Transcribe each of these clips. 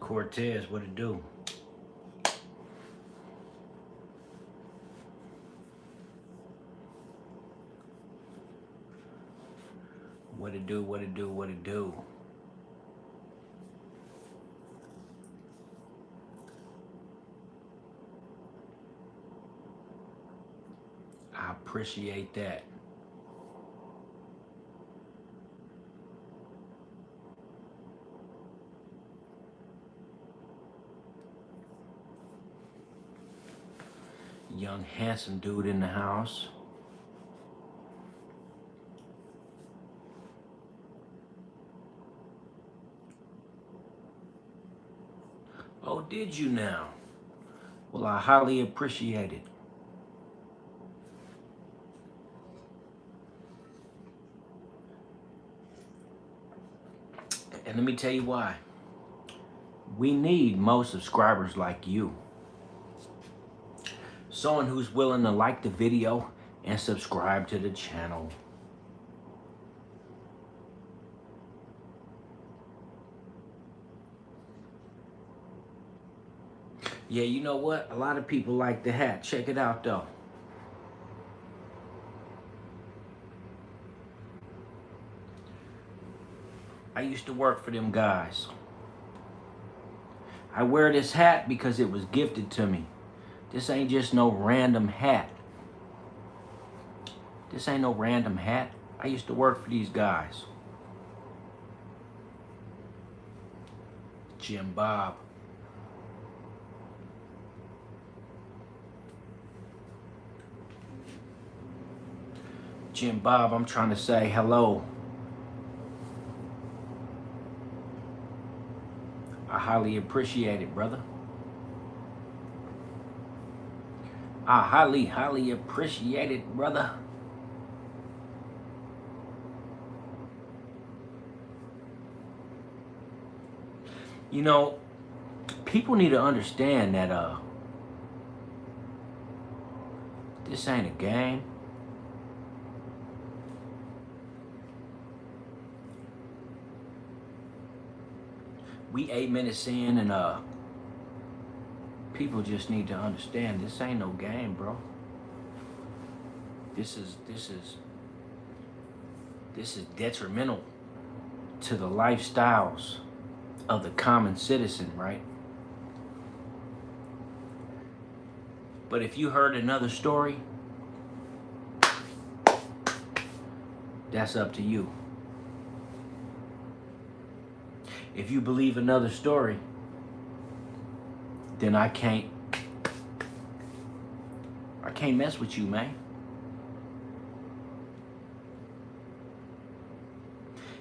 Cortez, what it do? What it do, what it do, what it do? I appreciate that. Young, handsome dude in the house. Oh, did you now? Well, I highly appreciate it. And let me tell you why. We need more subscribers like you. Someone who's willing to like the video and subscribe to the channel. Yeah, you know what? A lot of people like the hat. Check it out though. I used to work for them guys. I wear this hat because it was gifted to me. This ain't just no random hat. This ain't no random hat. I used to work for these guys. Jim Bob. Jim Bob, I'm trying to say hello. I highly appreciate it, brother. I highly appreciate it, brother. You know, people need to understand that this ain't a game. We 8 minutes in and people just need to understand this ain't no game, bro. This is detrimental to the lifestyles of the common citizen, right? But if you heard another story, that's up to you. If you believe another story, then I can't mess with you, man.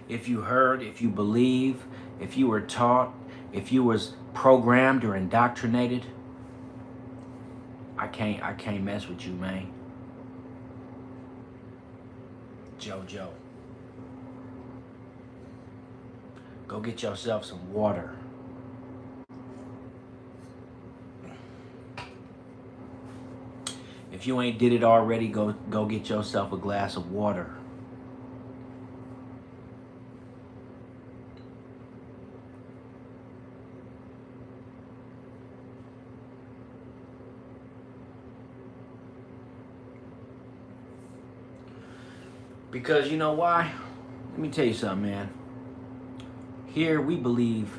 If you heard, if you believe, if you were taught, if you was programmed or indoctrinated, I can't mess with you, man. JoJo. Go get yourself some water. If you ain't did it already, go get yourself a glass of water. Because you know why? Let me tell you something, man. Here we believe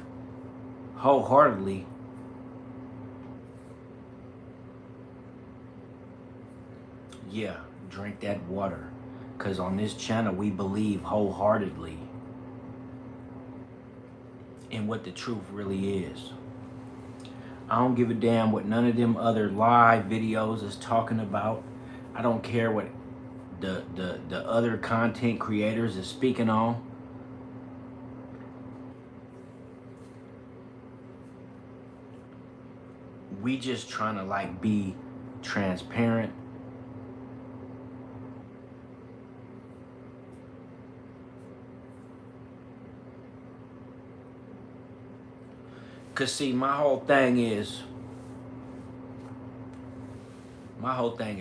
wholeheartedly yeah, drink that water. Because on this channel, we believe wholeheartedly in what the truth really is. I don't give a damn what none of them other live videos is talking about. I don't care what the other content creators is speaking on. We just trying to like be transparent. Cause see, my whole thing is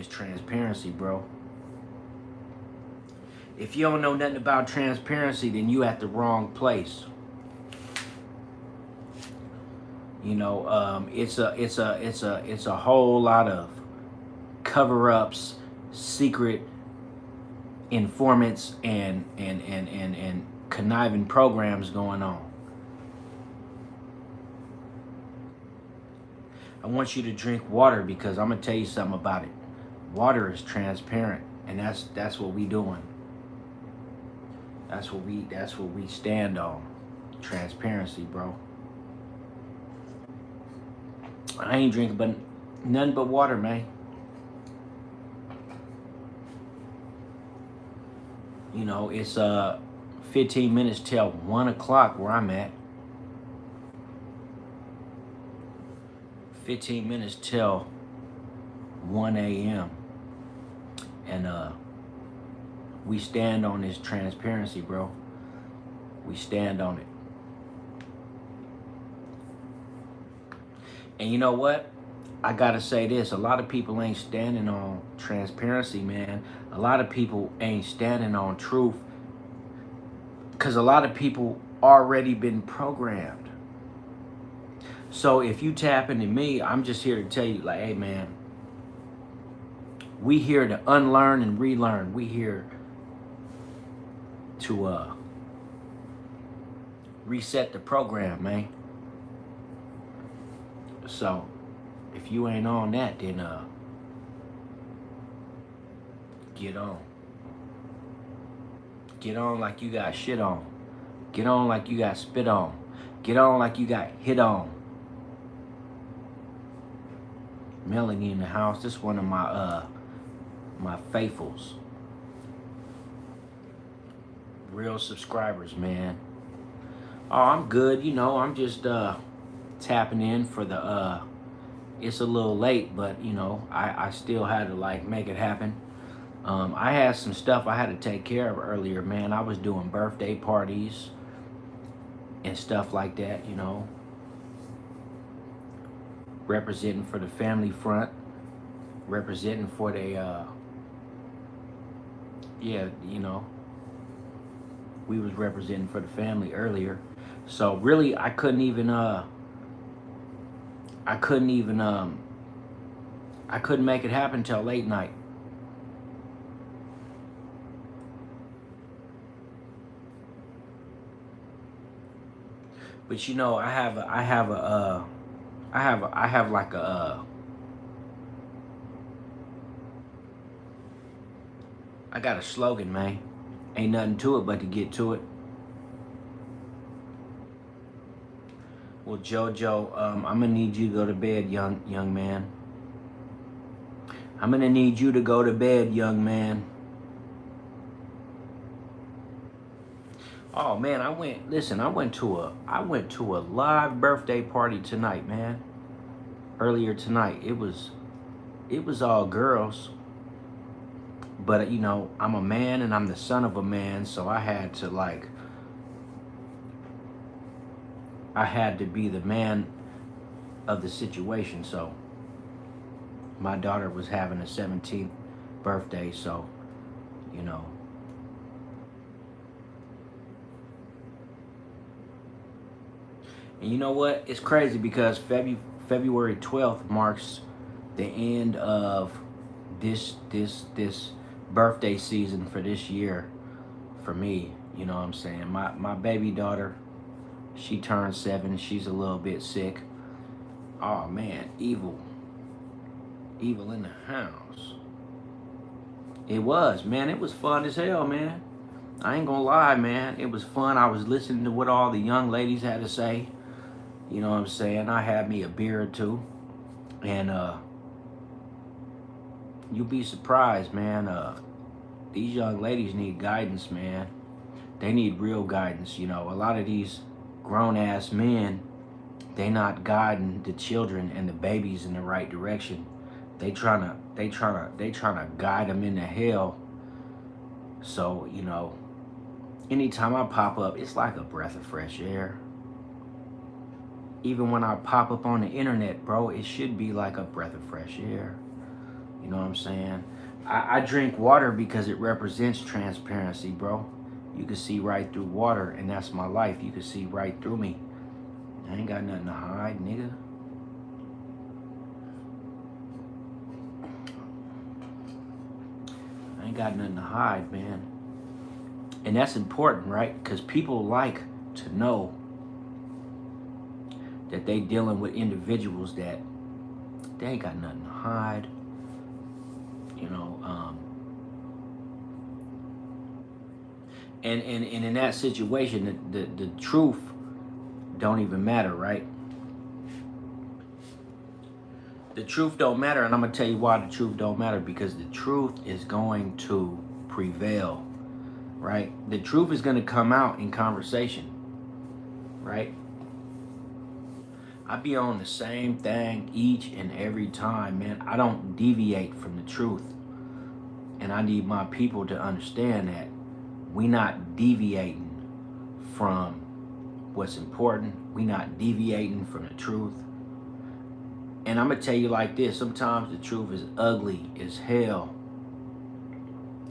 transparency, bro. If you don't know nothing about transparency, then you at the wrong place. You know, it's a whole lot of cover-ups, secret informants, and conniving programs going on. I want you to drink water because I'm gonna tell you something about it. Water is transparent, and that's what we doing. That's what we stand on. Transparency, bro. I ain't drinking but nothing but water, man. You know, it's 15 minutes till 1 o'clock where I'm at. 15 minutes till 1 a.m. And we stand on this transparency, bro. We stand on it. And you know what? I gotta say this. A lot of people ain't standing on transparency, man. A lot of people ain't standing on truth. Because a lot of people already been programmed. So if you tap into me, I'm just here to tell you, like, hey, man, we here to unlearn and relearn. We here to reset the program, man. So if you ain't on that, then get on. Get on like you got shit on. Get on like you got spit on. Get on like you got hit on. Melanie in the house. This is one of my faithfuls. Real subscribers, man. Oh, I'm good. You know, I'm just tapping in for the it's a little late, but you know, I still had to like make it happen. I had some stuff I had to take care of earlier, man. I was doing birthday parties and stuff like that, you know. Representing for the family front. Representing for the yeah, you know. We was representing for the family earlier. So really I couldn't even make it happen till late night. But you know, I have like I got a slogan, man. Ain't nothing to it but to get to it. Well, JoJo, I'm gonna need you to go to bed, young man. I'm gonna need you to go to bed, young man. Oh man, I went to a live birthday party tonight, man. Earlier tonight. It was all girls. But you know, I'm a man and I'm the son of a man, so I had to be the man of the situation. So my daughter was having a 17th birthday, so you know. And you know what? It's crazy because February 12th marks the end of this birthday season for this year for me. You know what I'm saying? My baby daughter, she turned 7. She's a little bit sick. Oh man, evil in the house. It was, man. It was fun as hell, man. I ain't gonna lie, man. It was fun. I was listening to what all the young ladies had to say. You know what I'm saying? I had me a beer or two. And you'll be surprised, man. These young ladies need guidance, man. They need real guidance. You know, a lot of these grown-ass men, they not guiding the children and the babies in the right direction. They trying to guide them into hell. So, you know, anytime I pop up, it's like a breath of fresh air. Even when I pop up on the internet, bro, it should be like a breath of fresh air. You know what I'm saying? I drink water because it represents transparency, bro. You can see right through water, and that's my life. You can see right through me. I ain't got nothing to hide, nigga. I ain't got nothing to hide, man. And that's important, right? Because people like to know that they dealing with individuals that they ain't got nothing to hide. You know, and in that situation, the truth don't even matter, right? The truth don't matter, and I'm gonna tell you why the truth don't matter, because the truth is going to prevail, right? The truth is gonna come out in conversation, right? I be on the same thing each and every time, man. I don't deviate from the truth. And I need my people to understand that we not deviating from what's important. We not deviating from the truth. And I'm gonna tell you like this, sometimes the truth is ugly as hell.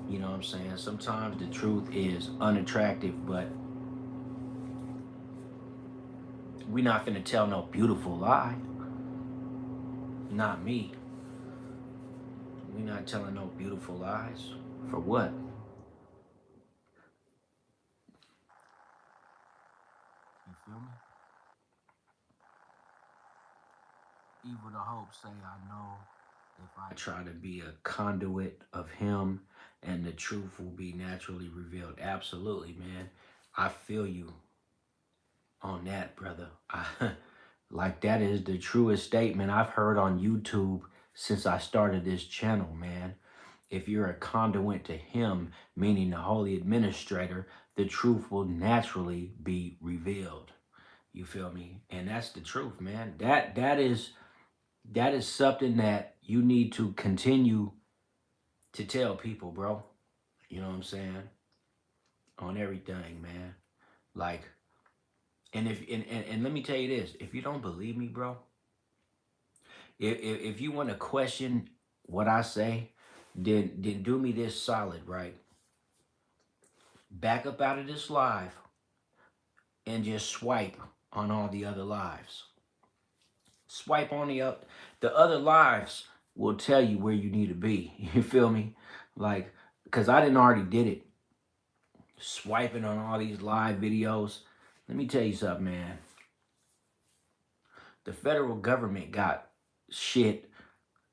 You know what I'm saying? Sometimes the truth is unattractive, but we not finna tell no beautiful lie. Not me. We not telling no beautiful lies. For what? You feel me? Evil to hope say I know if I try to be a conduit of him and the truth will be naturally revealed. Absolutely, man. I feel you on that, brother. Like that is the truest statement I've heard on YouTube since I started this channel, man. If you're a conduit to him, meaning the holy administrator, the truth will naturally be revealed. You feel me? And that's the truth, man. That is something that you need to continue to tell people, bro. You know what I'm saying? On everything, man. Like, and let me tell you this: if you don't believe me, bro, if you want to question what I say, then do me this solid, right? Back up out of this live and just swipe on all the other lives. Swipe on the other lives will tell you where you need to be. You feel me? Like, cause I didn't already did it. Swiping on all these live videos. Let me tell you something, man. The federal government got shit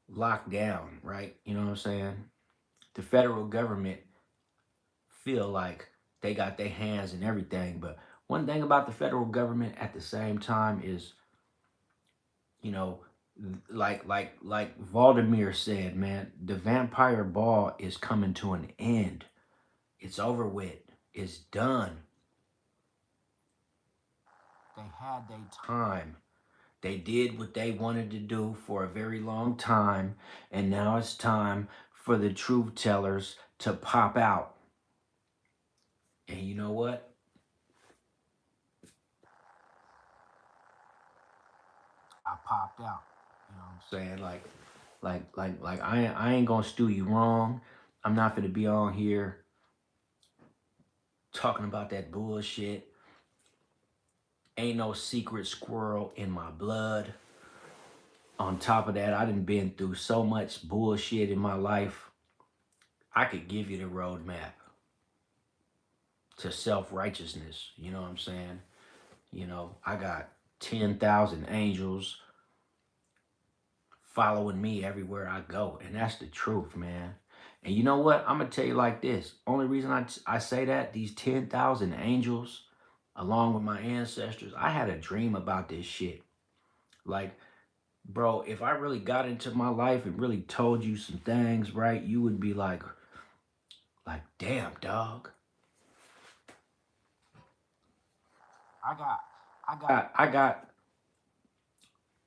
locked down, right? You know what I'm saying? The federal government feel like they got their hands in everything, but one thing about the federal government at the same time is, you know, like Vladimir said, man, the vampire ball is coming to an end. It's over with. It's done. They had their time. They did what they wanted to do for a very long time, and now it's time for the truth tellers to pop out. And you know what? I popped out. You know what I'm saying? Like I ain't gonna stew you wrong. I'm not gonna be on here talking about that bullshit. Ain't no secret squirrel in my blood. On top of that, I done been through so much bullshit in my life. I could give you the roadmap to self-righteousness. You know what I'm saying? You know, I got 10,000 angels following me everywhere I go. And that's the truth, man. And you know what? I'm going to tell you like this. Only reason I say that, these 10,000 angels, along with my ancestors, I had a dream about this shit. Like, bro, if I really got into my life and really told you some things, right, you would be like, damn, dog. I got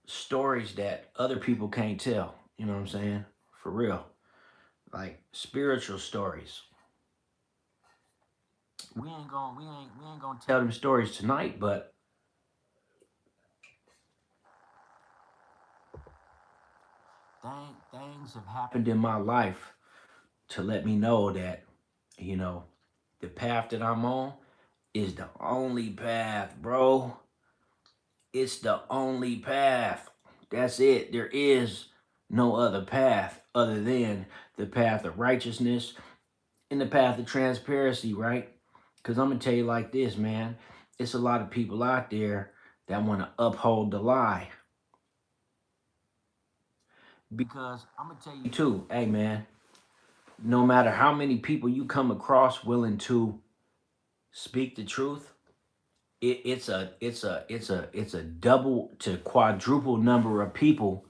stories that other people can't tell. You know what I'm saying? For real. Like spiritual stories. We ain't gonna tell them stories tonight, but things have happened in my life to let me know that, you know, the path that I'm on is the only path, bro. It's the only path. That's it. There is no other path other than the path of righteousness and the path of transparency, right? Because I'm going to tell you like this, man. It's a lot of people out there that want to uphold the lie. Because I'm going to tell you too, hey, man, no matter how many people you come across willing to speak the truth, it's a double to quadruple number of people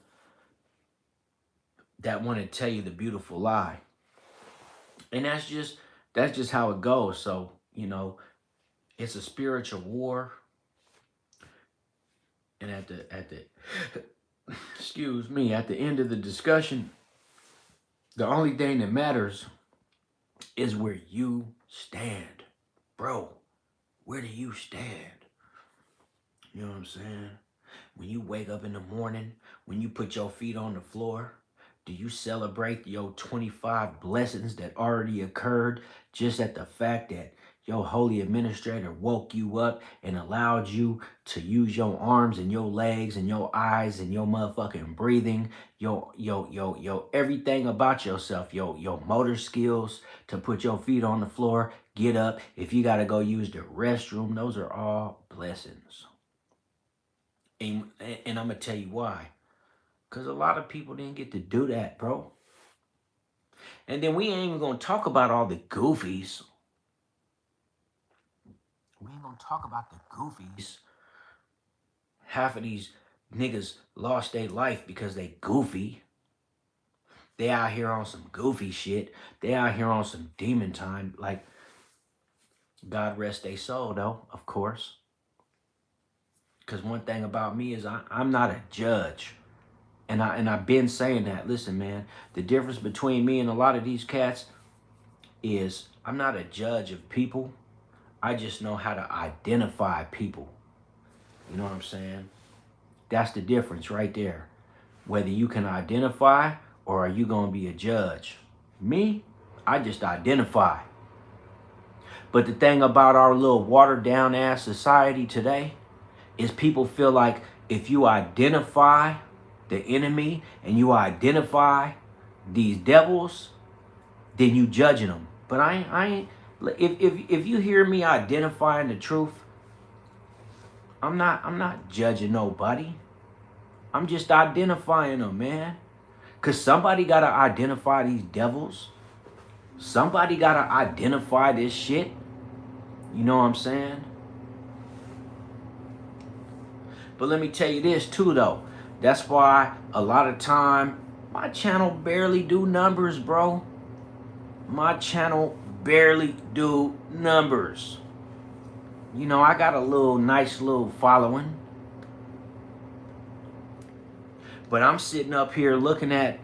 that want to tell you the beautiful lie. And that's just how it goes. So, it's a spiritual war. And at the excuse me, at the end of the discussion, the only thing that matters is where you stand. Bro, where do you stand? You know what I'm saying? When you wake up in the morning, when you put your feet on the floor, do you celebrate your 25 blessings that already occurred just at the fact that your holy administrator woke you up and allowed you to use your arms and your legs and your eyes and your motherfucking breathing, your everything about yourself, your motor skills to put your feet on the floor, get up. If you gotta go use the restroom, those are all blessings. And I'm gonna tell you why. Because a lot of people didn't get to do that, bro. And then we ain't even gonna talk about all the goofies. We ain't gonna talk about the goofies. Half of these niggas lost their life because they goofy. They out here on some goofy shit. They out here on some demon time. Like, God rest their soul, though, of course. Because one thing about me is I'm not a judge. And I've been saying that. Listen, man, the difference between me and a lot of these cats is I'm not a judge of people. I just know how to identify people. You know what I'm saying? That's the difference right there. Whether you can identify or are you going to be a judge. Me, I just identify. But the thing about our little watered down ass society today is people feel like if you identify the enemy and you identify these devils, then you judging them. But I ain't. If you hear me identifying the truth, I'm not judging nobody. I'm just identifying them, man. Cause somebody gotta identify these devils. Somebody gotta identify this shit. You know what I'm saying? But let me tell you this too, though. That's why a lot of time my channel barely do numbers, bro. My channel barely do numbers. I got a nice little following. But I'm sitting up here looking at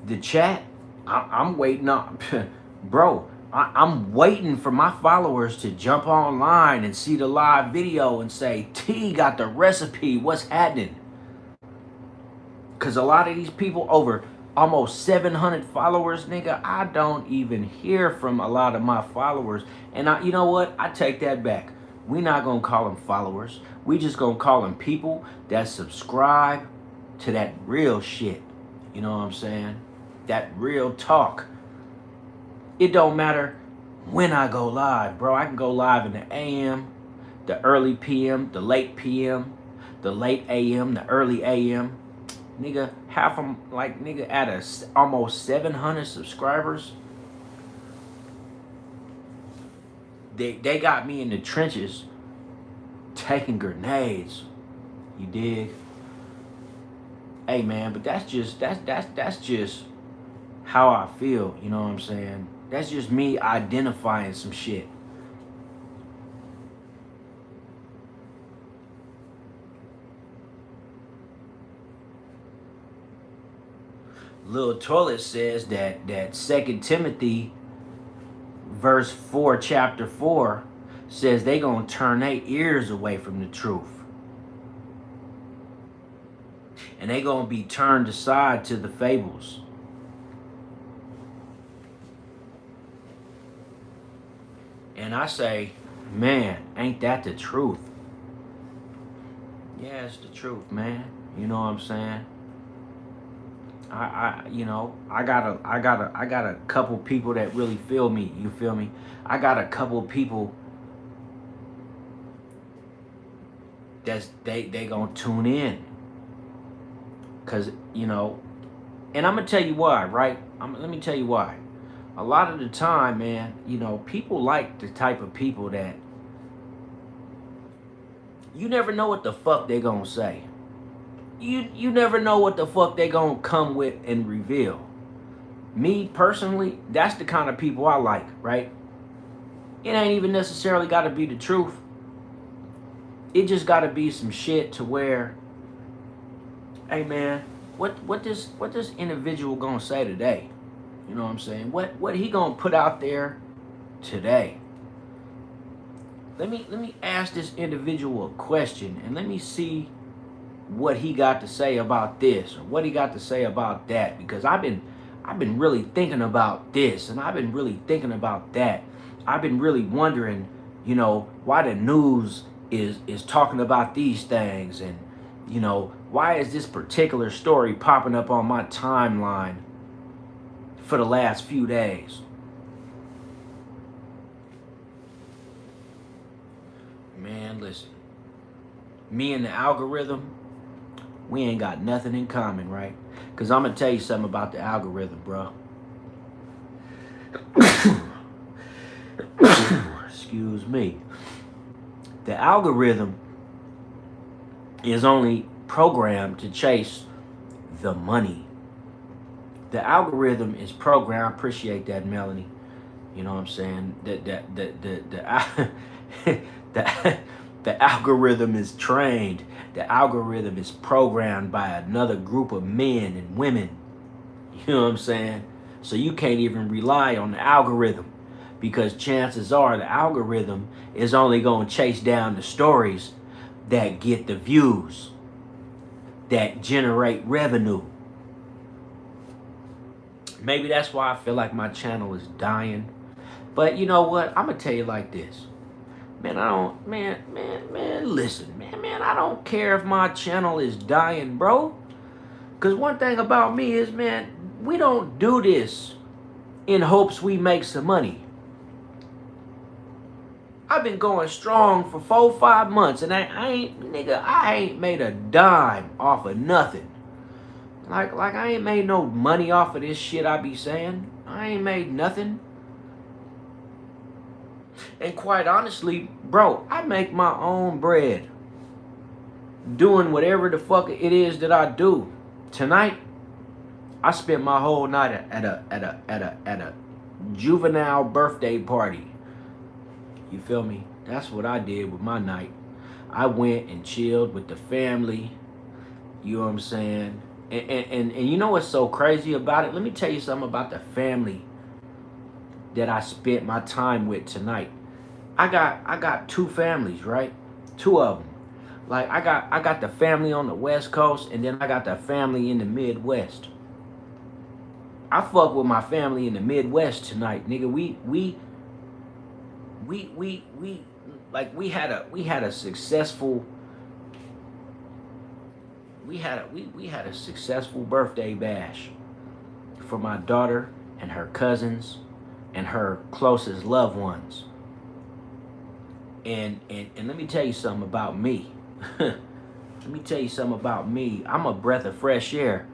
the chat. I'm waiting on, bro, I'm waiting for my followers to jump online and see the live video and say, T got the recipe, what's happening? Because a lot of these people, over almost 700 followers, nigga, I don't even hear from a lot of my followers. And you know what? I take that back. We not going to call them followers. We just going to call them people that subscribe to that real shit. You know what I'm saying? That real talk. It don't matter when I go live, bro. I can go live in the AM, the early PM, the late PM, the late AM, the early AM. Nigga, half of them, like, nigga, at almost 700 subscribers, they got me in the trenches taking grenades. You dig? Hey, man, but that's just how I feel. You know what I'm saying? That's just me identifying some shit. Lil Toilet says that 2 Timothy verse 4, chapter 4 says they gonna turn their ears away from the truth. And they gonna be turned aside to the fables. And I say, man, ain't that the truth? Yeah, that's the truth, man. You know what I'm saying? I got a couple people that really feel me. You feel me? I got a couple people that's they gonna tune in, cause and I'm gonna tell you why, right? Let me tell you why. A lot of the time, man, people like the type of people that you never know what the fuck they gonna say. You never know what the fuck they gonna come with and reveal. Me personally, that's the kind of people I like, right? It ain't even necessarily got to be the truth. It just got to be some shit to where, hey man, what this individual gonna say today? You know what I'm saying? What he gonna put out there today? Let me ask this individual a question and let me see what he got to say about this or what he got to say about that, because I've been really thinking about this and I've been really thinking about that. I've been really wondering, why the news is talking about these things, and why is this particular story popping up on my timeline for the last few days. Man, listen, me and the algorithm, we ain't got nothing in common, right? Because I'm going to tell you something about the algorithm, bro. Excuse me. The algorithm is only programmed to chase the money. The algorithm is programmed, I appreciate that, Melanie. You know what I'm saying? The algorithm is trained. The algorithm is programmed by another group of men and women. You know what I'm saying? So you can't even rely on the algorithm, because chances are the algorithm is only going to chase down the stories that get the views, that generate revenue. Maybe that's why I feel like my channel is dying. But you know what? I'm going to tell you like this. Man, listen, man, I don't care if my channel is dying, bro. Because one thing about me is, man, we don't do this in hopes we make some money. I've been going strong for 4-5 months, and I ain't made a dime off of nothing. Like I ain't made no money off of this shit I be saying. I ain't made nothing. And quite honestly, bro, I make my own bread doing whatever the fuck it is that I do. Tonight, I spent my whole night at a juvenile birthday party. You feel me? That's what I did with my night. I went and chilled with the family. You know what I'm saying? And you know what's so crazy about it? Let me tell you something about the family that I spent my time with tonight. I got 2 families, right? 2 of them. Like I got the family on the West Coast, and then I got the family in the Midwest. I fuck with my family in the Midwest tonight, nigga. We had a successful birthday bash for my daughter and her cousins and her closest loved ones. And let me tell you something about me. Let me tell you something about me. I'm a breath of fresh air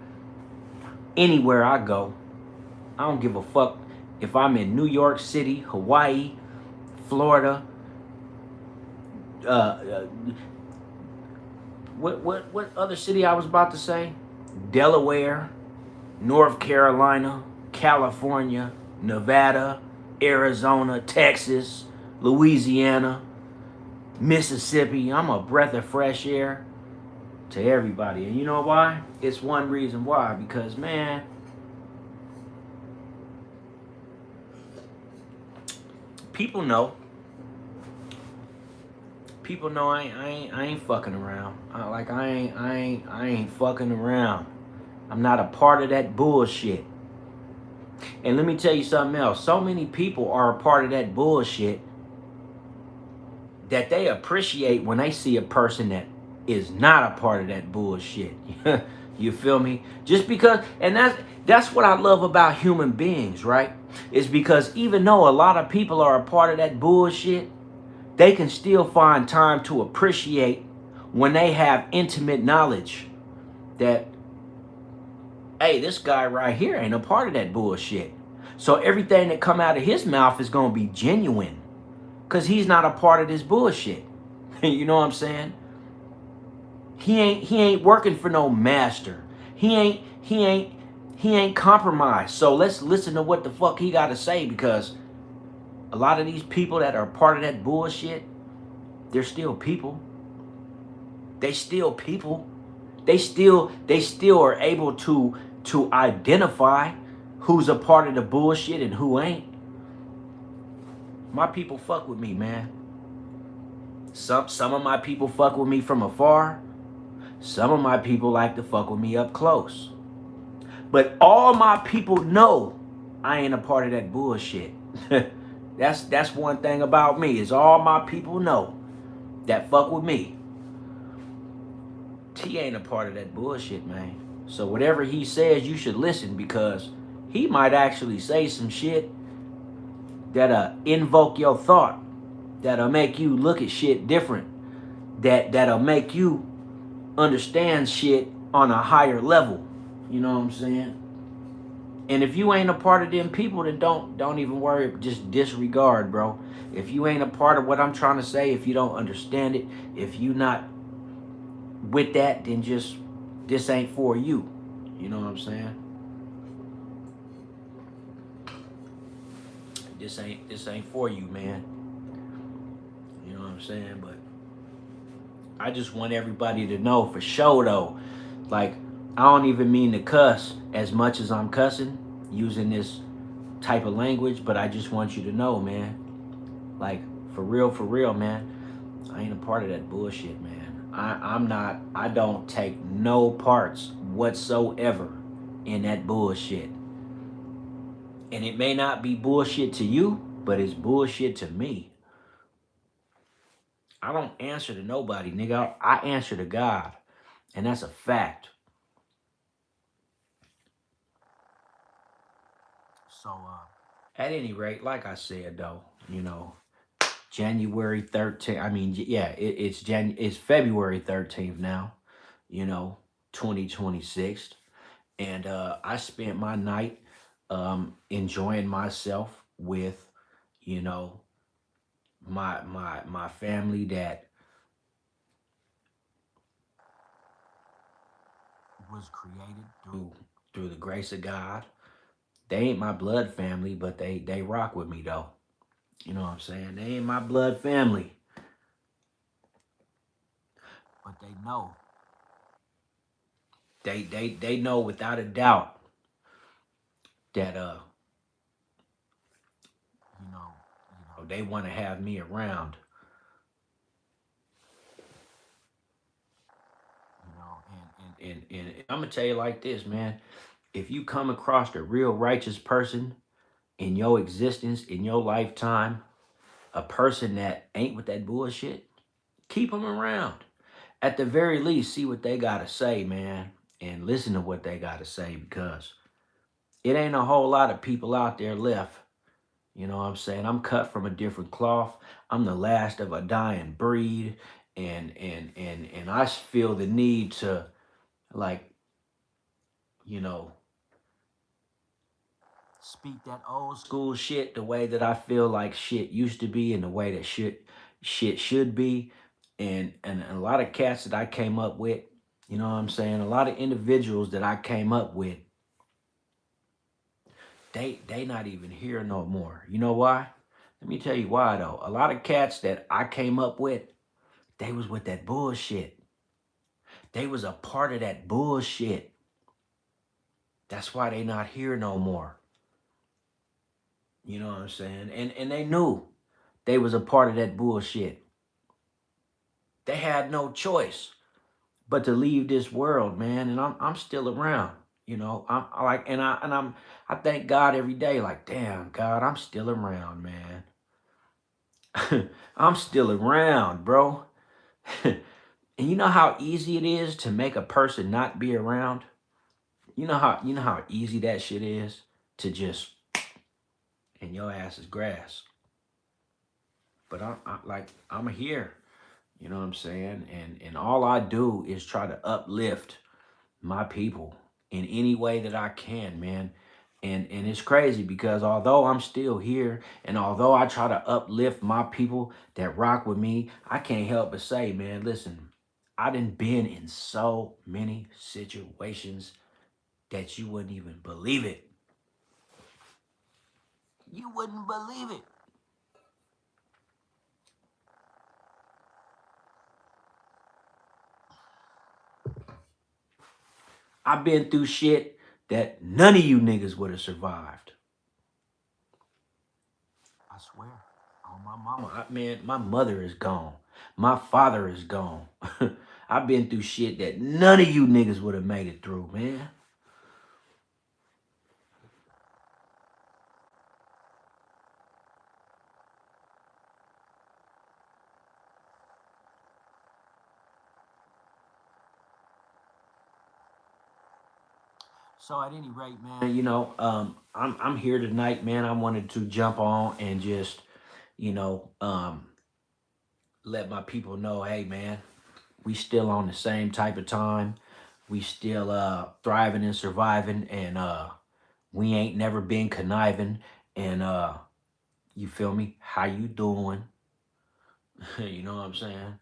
anywhere I go. I don't give a fuck if I'm in New York City, Hawaii, Florida, what other city I was about to say? Delaware, North Carolina, California, Nevada, Arizona, Texas, Louisiana, Mississippi. I'm a breath of fresh air to everybody. And you know why? It's one reason why. Because, man, people know I ain't fucking around. I ain't fucking around. I'm not a part of that bullshit. And let me tell you something else. So many people are a part of that bullshit that they appreciate when they see a person that is not a part of that bullshit. You feel me? Just because, and that's what I love about human beings, right? Is because even though a lot of people are a part of that bullshit, they can still find time to appreciate when they have intimate knowledge that, hey, this guy right here ain't a part of that bullshit. So everything that come out of his mouth is gonna be genuine, cause he's not a part of this bullshit. You know what I'm saying? He ain't working for no master. He ain't compromised. So let's listen to what the fuck he got to say, because a lot of these people that are part of that bullshit, they're still people. They still people. They still are able to identify who's a part of the bullshit and who ain't. My people fuck with me, man. Some of my people fuck with me from afar. Some of my people like to fuck with me up close. But all my people know I ain't a part of that bullshit. That's one thing about me, is all my people know that fuck with me. T ain't a part of that bullshit, man. So whatever he says, you should listen, because he might actually say some shit that'll invoke your thought, that'll make you look at shit different, that'll make you understand shit on a higher level. You know what I'm saying? And if you ain't a part of them people, then don't even worry. Just disregard, bro. If you ain't a part of what I'm trying to say, if you don't understand it, if you not with that, then just, this ain't for you. You know what I'm saying? This ain't for you, man. You know what I'm saying? But I just want everybody to know for sure, though. Like, I don't even mean to cuss as much as I'm cussing using this type of language, but I just want you to know, man. Like, for real, man. I ain't a part of that bullshit, man. I'm not, I don't take no parts whatsoever in that bullshit. And it may not be bullshit to you, but it's bullshit to me. I don't answer to nobody, nigga. I answer to God. And that's a fact. So, at any rate, like I said, though, you know, January 13th, I mean, yeah, it's February 13th now, you know, 2026. And I spent my night enjoying myself with, you know, my family that was created through the grace of God. They ain't my blood family, but they rock with me though. You know what I'm saying? They ain't my blood family, but they know. They know without a doubt that they want to have me around. You know, and I'm gonna tell you like this, man. If you come across a real righteous person in your existence, in your lifetime, a person that ain't with that bullshit, keep them around. At the very least, see what they gotta say, man, and listen to what they gotta say, because it ain't a whole lot of people out there left. You know what I'm saying? I'm cut from a different cloth. I'm the last of a dying breed, and I feel the need to, like, you know, speak that old school shit the way that I feel like shit used to be, and the way that shit should be. And a lot of cats that I came up with, you know what I'm saying? A lot of individuals that I came up with, they not even here no more. You know why? Let me tell you why though. A lot of cats that I came up with, they was with that bullshit. They was a part of that bullshit. That's why they not here no more. You know what I'm saying? And they knew they was a part of that bullshit. They had no choice but to leave this world, man. And I'm still around. You know, I like, I thank God every day. Like, damn, God, I'm still around, man. I'm still around, bro. And you know how easy it is to make a person not be around? You know how easy that shit is to just, and your ass is grass. But I'm here. You know what I'm saying? And all I do is try to uplift my people in any way that I can, man. And it's crazy because although I'm still here and although I try to uplift my people that rock with me, I can't help but say, man, listen, I done been in so many situations that you wouldn't even believe it. You wouldn't believe it. I've been through shit that none of you niggas would have survived. I swear. Oh, my mama. Man, my mother is gone. My father is gone. I've been through shit that none of you niggas would have made it through, man. So at any rate, man, I'm here tonight, man. I wanted to jump on and just, you know, let my people know, hey, man, we still on the same type of time. We still thriving and surviving, and we ain't never been conniving. And you feel me? How you doing? You know what I'm saying?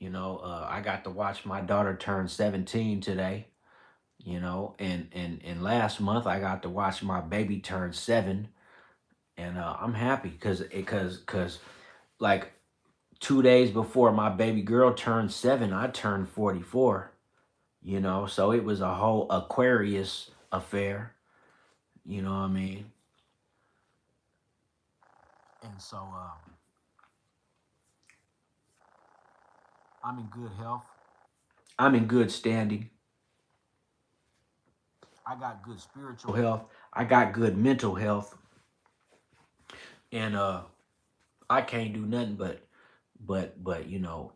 I got to watch my daughter turn 17 today. And last month I got to watch my baby turn 7, and I'm happy because like 2 days before my baby girl turned 7, I turned 44. So it was a whole Aquarius affair. You know what I mean? And so I'm in good health. I'm in good standing. I got good spiritual health. I got good mental health. And I can't do nothing but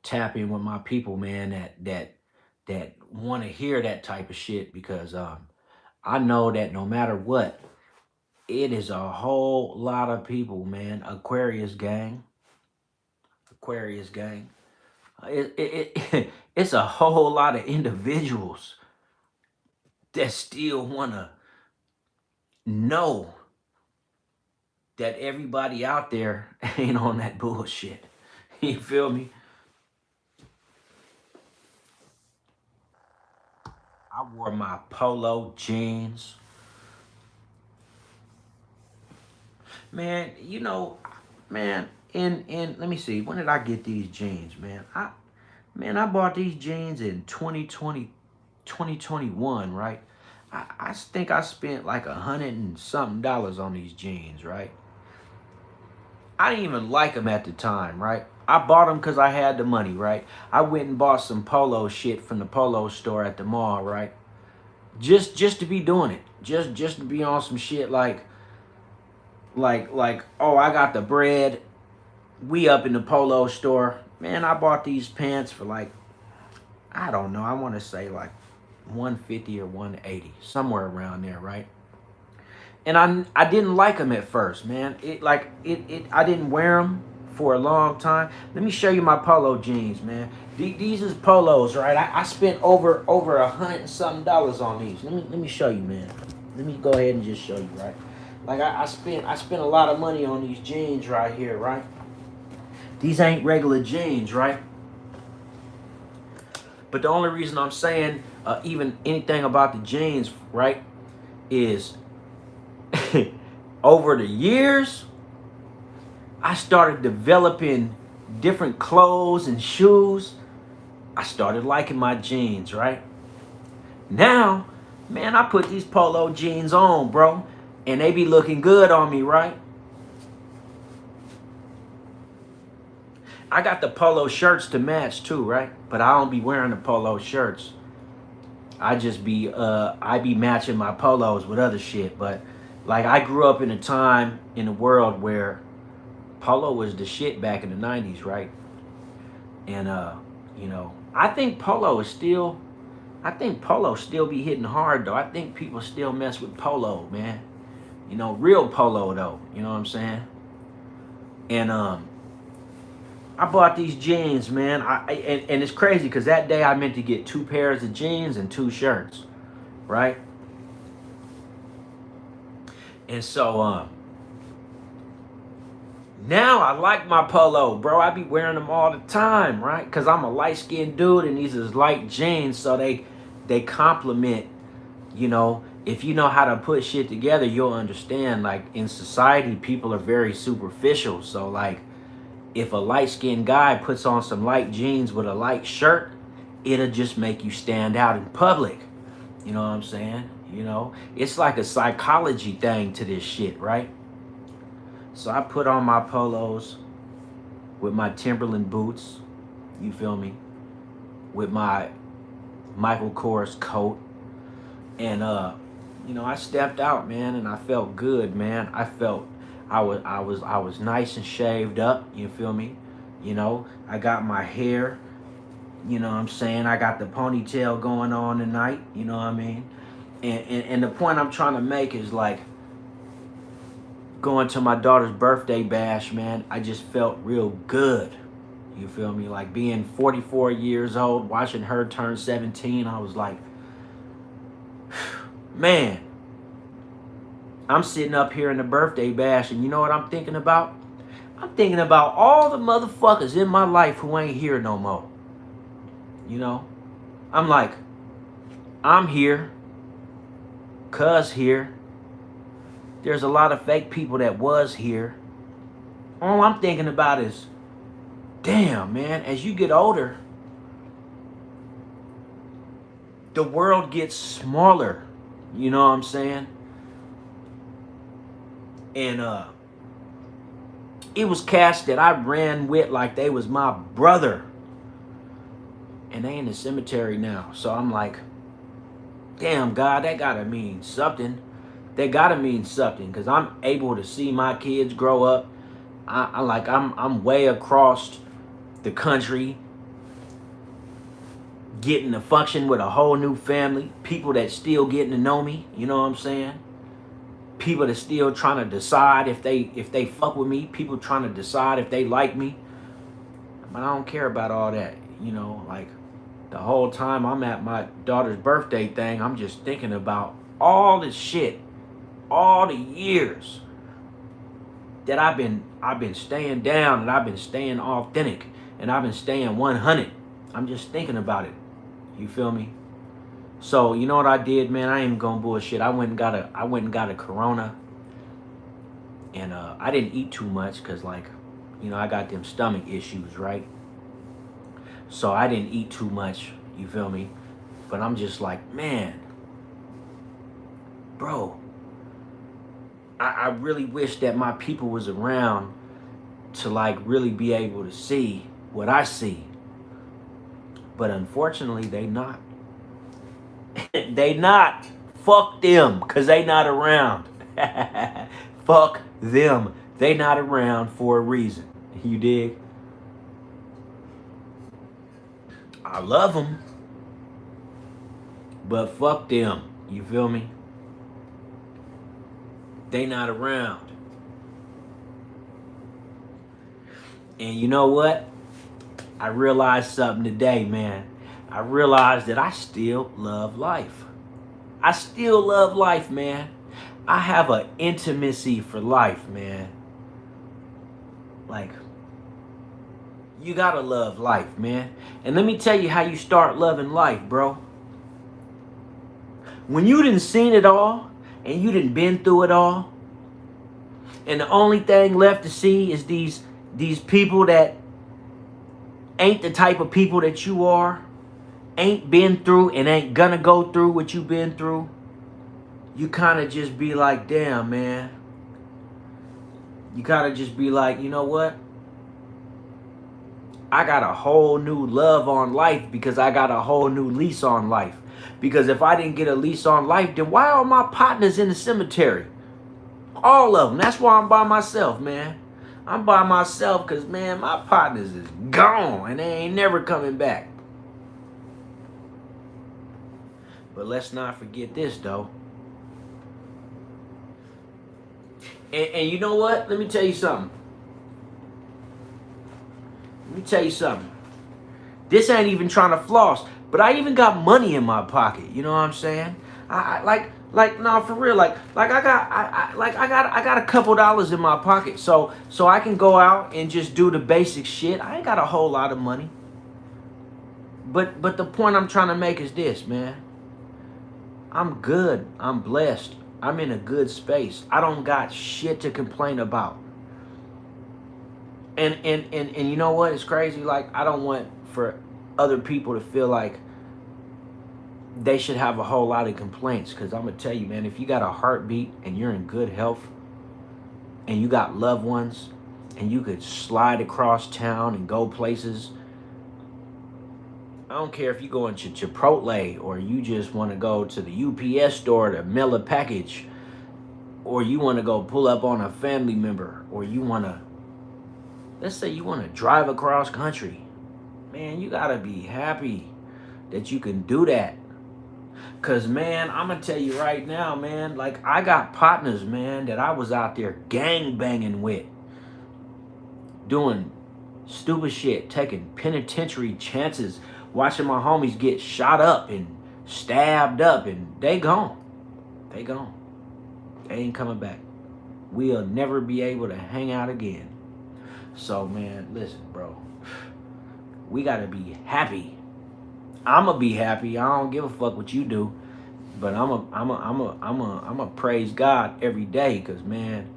tap in with my people, man, that want to hear that type of shit because I know that no matter what, it is a whole lot of people, man. Aquarius gang. It's a whole lot of individuals that still wanna know that everybody out there ain't on that bullshit. You feel me? I wore my polo jeans. Man, man, in let me see, when did I get these jeans, man? I bought these jeans in 2020, 2021, right? I think I spent like $100 and something on these jeans, right? I didn't even like them at the time, right? I bought them because I had the money, right? I went and bought some polo shit from the polo store at the mall, right? Just to be doing it, just to be on some shit like oh, I got the bread. We up in the polo store, man. I bought these pants for like, I don't know. I want to say like 150 or 180, somewhere around there, right? And I didn't like them at first, man. It I didn't wear them for a long time. Let me show you my polo jeans, man. These is polos, right? I spent over $100 and something on these. Let me show you, man. Let me go ahead and just show you, right? Like I spent a lot of money on these jeans right here, right? These ain't regular jeans, right? But the only reason I'm saying even anything about the jeans, right, is over the years, I started developing different clothes and shoes. I started liking my jeans, right? Now, man, I put these polo jeans on, bro, and they be looking good on me, right? I got the polo shirts to match too, right? But I don't be wearing the polo shirts. I be matching my polos with other shit. But like I grew up in a time in the world where polo was the shit back in the 90s, right? And You know, I think Polo's still be hitting hard though. I think people still mess with Polo, man. You know, real Polo though. You know what I'm saying? And I bought these jeans, man. And it's crazy because that day I meant to get 2 pairs of jeans and 2 shirts, right? And so now I like my Polo, bro. I be wearing them all the time, right? Because I'm a light-skinned dude and these is light jeans, so they complement, you know. If you know how to put shit together, you'll understand. Like, in society, people are very superficial. So, like, if a light-skinned guy puts on some light jeans with a light shirt, it'll just make you stand out in public. You know what I'm saying? You know, it's like a psychology thing to this shit, right? So I put on my Polos with my Timberland boots, you feel me? With my Michael Kors coat. And you know, I stepped out, man, and I felt good, man. I felt I was nice and shaved up, you feel me? You know, I got my hair, you know what I'm saying? I got the ponytail going on tonight, you know what I mean? And the point I'm trying to make is, like, going to my daughter's birthday bash, man, I just felt real good. You feel me? Like, being 44 years old, watching her turn 17, I was like, man, I'm sitting up here in the birthday bash, and you know what I'm thinking about? I'm thinking about all the motherfuckers in my life who ain't here no more. You know? I'm like, I'm here. Cuz here. There's a lot of fake people that was here. All I'm thinking about is, damn, man, as you get older, the world gets smaller. You know what I'm saying? And it was cats that I ran with like they was my brother. And they in the cemetery now. So I'm like, damn, God, that gotta mean something. That gotta mean something, because I'm able to see my kids grow up. I'm way across the country, getting to function with a whole new family. People that still getting to know me. You know what I'm saying? People that still trying to decide if they fuck with me. People trying to decide if they like me. But I don't care about all that. You know, like, the whole time I'm at my daughter's birthday thing, I'm just thinking about all this shit, all the years that I've been staying down, and I've been staying authentic, and I've been staying 100. I'm just thinking about it. You feel me? So you know what I did, man? I ain't even gonna bullshit. I went and got a Corona, and I didn't eat too much because, like, you know, I got them stomach issues, right? So I didn't eat too much, you feel me? But I'm just like, man, bro, I really wish that my people was around to, like, really be able to see what I see. But unfortunately, they not. They not. Fuck them, because they not around. Fuck them. They not around for a reason. You dig? I love them, but fuck them. You feel me? They not around. And you know what? I realized something today, man. I realized that I still love life. I still love life, man. I have an intimacy for life, man. Like, you gotta love life, man. And let me tell you how you start loving life, bro. When you done seen it all, and you done been through it all, and the only thing left to see is these people that ain't the type of people that you are, ain't been through and ain't gonna go through what you been through, you kind of just be like, damn, man. You gotta just be like, you know what? I got a whole new love on life because I got a whole new lease on life. Because if I didn't get a lease on life, then why are my partners in the cemetery? All of them. That's why I'm by myself, man. I'm by myself because, man, my partners is gone and they ain't never coming back. But let's not forget this, though. And you know what? Let me tell you something. This ain't even trying to floss, but I even got money in my pocket. You know what I'm saying? I like no, for real. Like I got a couple dollars in my pocket, so I can go out and just do the basic shit. I ain't got a whole lot of money, but the point I'm trying to make is this, man. I'm good. I'm blessed. I'm in a good space. I don't got shit to complain about. And you know what? It's crazy. Like, I don't want for other people to feel like they should have a whole lot of complaints. Because I'm going to tell you, man, if you got a heartbeat and you're in good health and you got loved ones and you could slide across town and go places, I don't care if you go into Chipotle or you just want to go to the UPS store to mail a package, or you want to go pull up on a family member, or you want to, let's say you want to drive across country. Man, you got to be happy that you can do that. Because, man, I'm going to tell you right now, man, like, I got partners, man, that I was out there gang banging with, doing stupid shit, taking penitentiary chances, watching my homies get shot up and stabbed up, and they gone. They gone. They ain't coming back. We'll never be able to hang out again. So, man, listen, bro. We gotta be happy. I'ma be happy. I don't give a fuck what you do, but I'ma praise God every day, cause, man,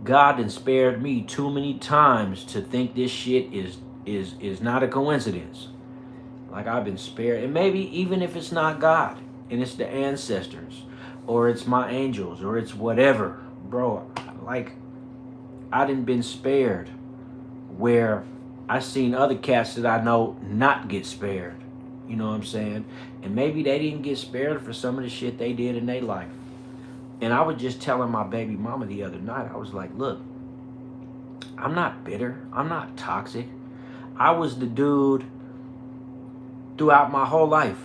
God done spared me too many times to think this shit is not a coincidence. Like, I've been spared, and maybe even if it's not God and it's the ancestors, or it's my angels, or it's whatever, bro. Like, I done been spared where I seen other cats that I know not get spared. You know what I'm saying? And maybe they didn't get spared for some of the shit they did in their life. And I was just telling my baby mama the other night, I was like, look, I'm not bitter. I'm not toxic. I was the dude throughout my whole life.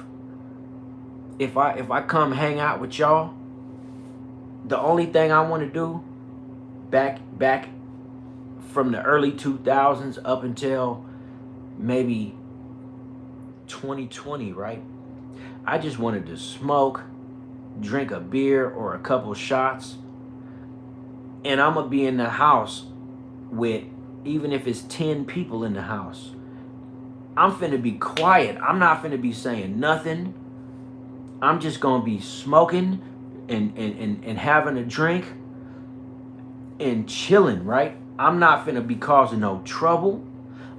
If I come hang out with y'all, the only thing I want to do back from the early 2000s up until maybe 2020, right? I just wanted to smoke, drink a beer or a couple shots, and I'm gonna be in the house with, even if it's 10 people in the house, I'm finna be quiet. I'm not finna be saying nothing. I'm just gonna be smoking and having a drink and chilling, right? I'm not finna be causing no trouble.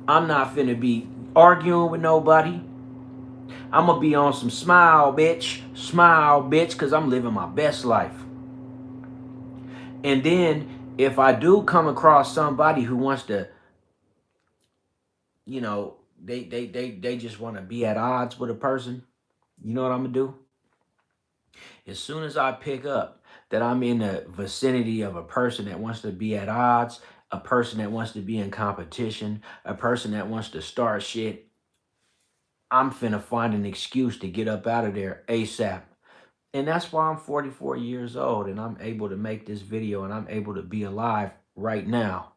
I'm not finna be arguing with nobody. I'm gonna be on some smile, bitch, because I'm living my best life. And then if I do come across somebody who wants to, you know, they just want to be at odds with a person, you know what I'm gonna do? As soon as I pick up that I'm in the vicinity of a person that wants to be at odds, a person that wants to be in competition, a person that wants to start shit, I'm finna find an excuse to get up out of there ASAP. And that's why I'm 44 years old and I'm able to make this video and I'm able to be alive right now.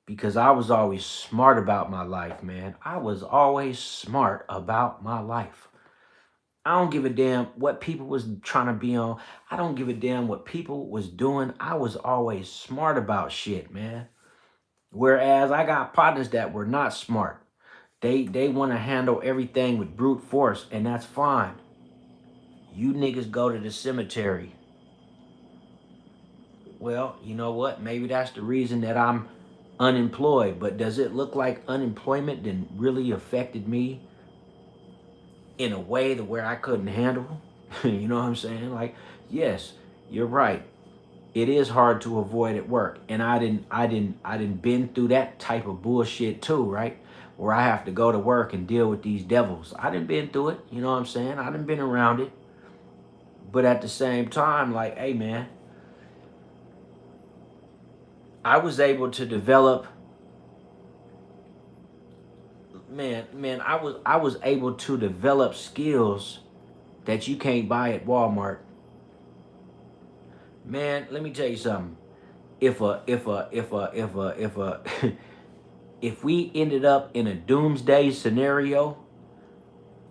Because I was always smart about my life, man. I was always smart about my life. I don't give a damn what people was trying to be on. I don't give a damn what people was doing. I was always smart about shit, man. Whereas I got partners that were not smart. They want to handle everything with brute force, and that's fine. You niggas go to the cemetery. Well, you know what? Maybe that's the reason that I'm unemployed. But does it look like unemployment then really affected me in a way that where I couldn't handle? You know what I'm saying? Like, yes, you're right. It is hard to avoid at work. And I didn't been through that type of bullshit too, right? Where I have to go to work and deal with these devils. I didn't been through it, you know what I'm saying? I didn't been around it. But at the same time, like, hey man, I was able to develop, I was able to develop skills that you can't buy at Walmart. Man, let me tell you something. If if we ended up in a doomsday scenario,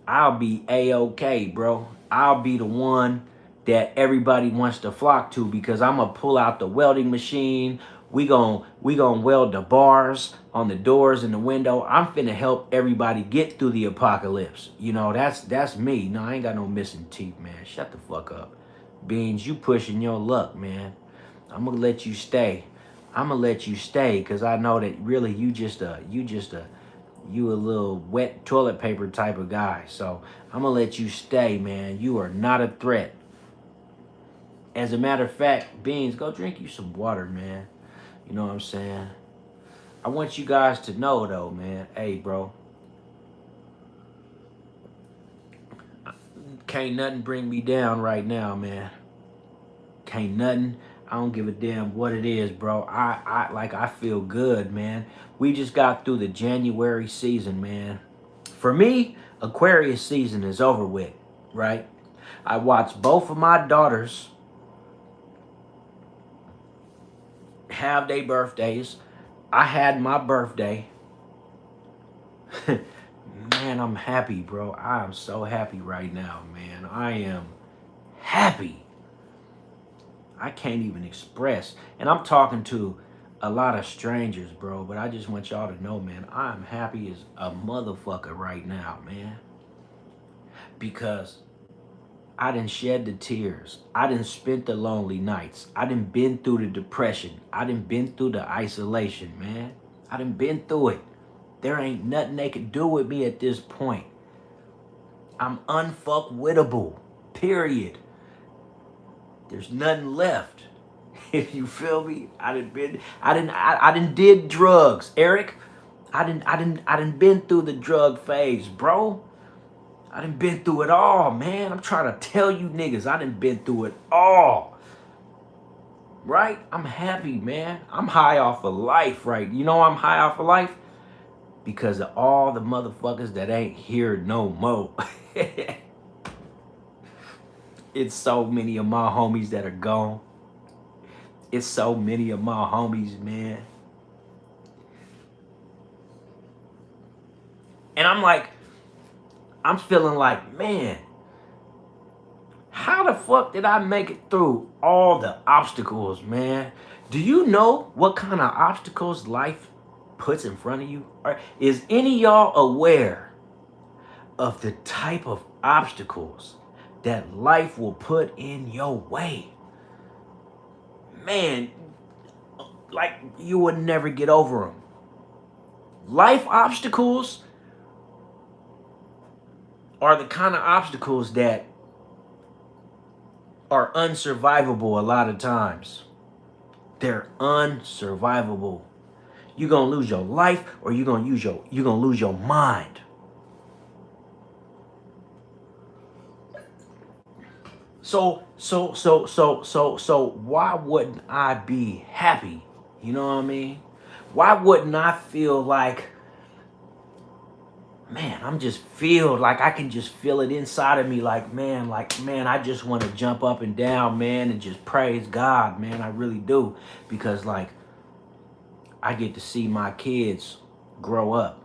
I'll be A-OK, bro. I'll be the one that everybody wants to flock to because I'm gonna pull out the welding machine. We gonna weld the bars on the doors and the window. I'm finna help everybody get through the apocalypse. You know, that's me. No, I ain't got no missing teeth, man. Shut the fuck up. Beans, you pushing your luck, man. I'm gonna let you stay. I'm gonna let you stay because I know that really you a little wet toilet paper type of guy. So I'm gonna let you stay, man. You are not a threat. As a matter of fact, Beans, go drink you some water, man. You know what I'm saying? I want you guys to know though, man. Hey, bro. Can't nothing bring me down right now, man. Can't nothing. I don't give a damn what it is, bro. I feel good, man. We just got through the January season, man. For me, Aquarius season is over with, right? I watched both of my daughters have their birthdays. I had my birthday. Man, I'm happy, bro. I am so happy right now, man. I am happy. I can't even express. And I'm talking to a lot of strangers, bro. But I just want y'all to know, man, I'm happy as a motherfucker right now, man. Because I done shed the tears. I done spent the lonely nights. I done been through the depression. I done been through the isolation, man. I done been through it. There ain't nothing they can do with me at this point. I'm unfuckwittable, period. There's nothing left. If you feel me, I done did drugs, Eric. I done been through the drug phase, bro. I done been through it all, man. I'm trying to tell you niggas, I done been through it all. Right? I'm happy, man. I'm high off of life, right? You know I'm high off of life? Because of all the motherfuckers that ain't here no more. It's so many of my homies that are gone. It's so many of my homies, man. And I'm feeling like, man, how the fuck did I make it through all the obstacles, man? Do you know what kind of obstacles life puts in front of you? Or is any of y'all aware of the type of obstacles that life will put in your way? Man, like you would never get over them. Life obstacles are the kind of obstacles that are unsurvivable a lot of times. They're unsurvivable. You're gonna lose your life or you're gonna lose your mind. So why wouldn't I be happy? You know what I mean? Why wouldn't I feel like, man, I'm just feel like I can just feel it inside of me like, man, I just want to jump up and down, man, and just praise God, man. I really do. Because like I get to see my kids grow up.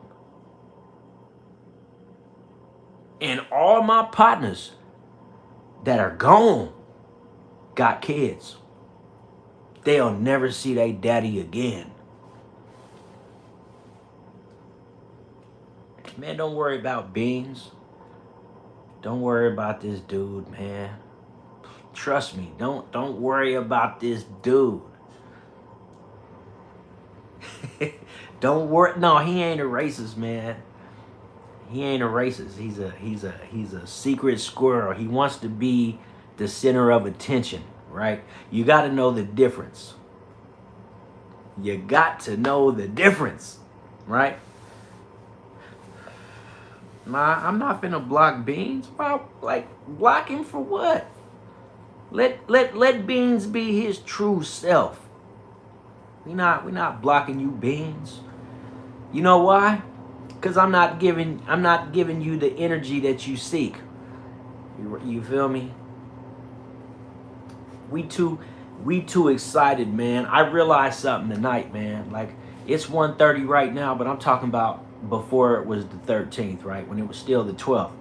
And all my partners that are gone got kids. They'll never see their daddy again. Man, don't worry about Beans. Don't worry about this dude, man. Trust me, don't worry about this dude. Don't worry. No, he ain't a racist, man. He ain't a racist. He's a secret squirrel. He wants to be the center of attention, right? You got to know the difference. You got to know the difference, right? Nah, I'm not finna block Beans. Well, like, block him for what? Let Beans be his true self. We're not blocking you beans. You know why? Because I'm not giving you the energy that you seek. You feel me? We too excited, man. I realized something tonight, man. Like, it's 1:30 right now, but I'm talking about before it was the 13th, right? When it was still the 12th.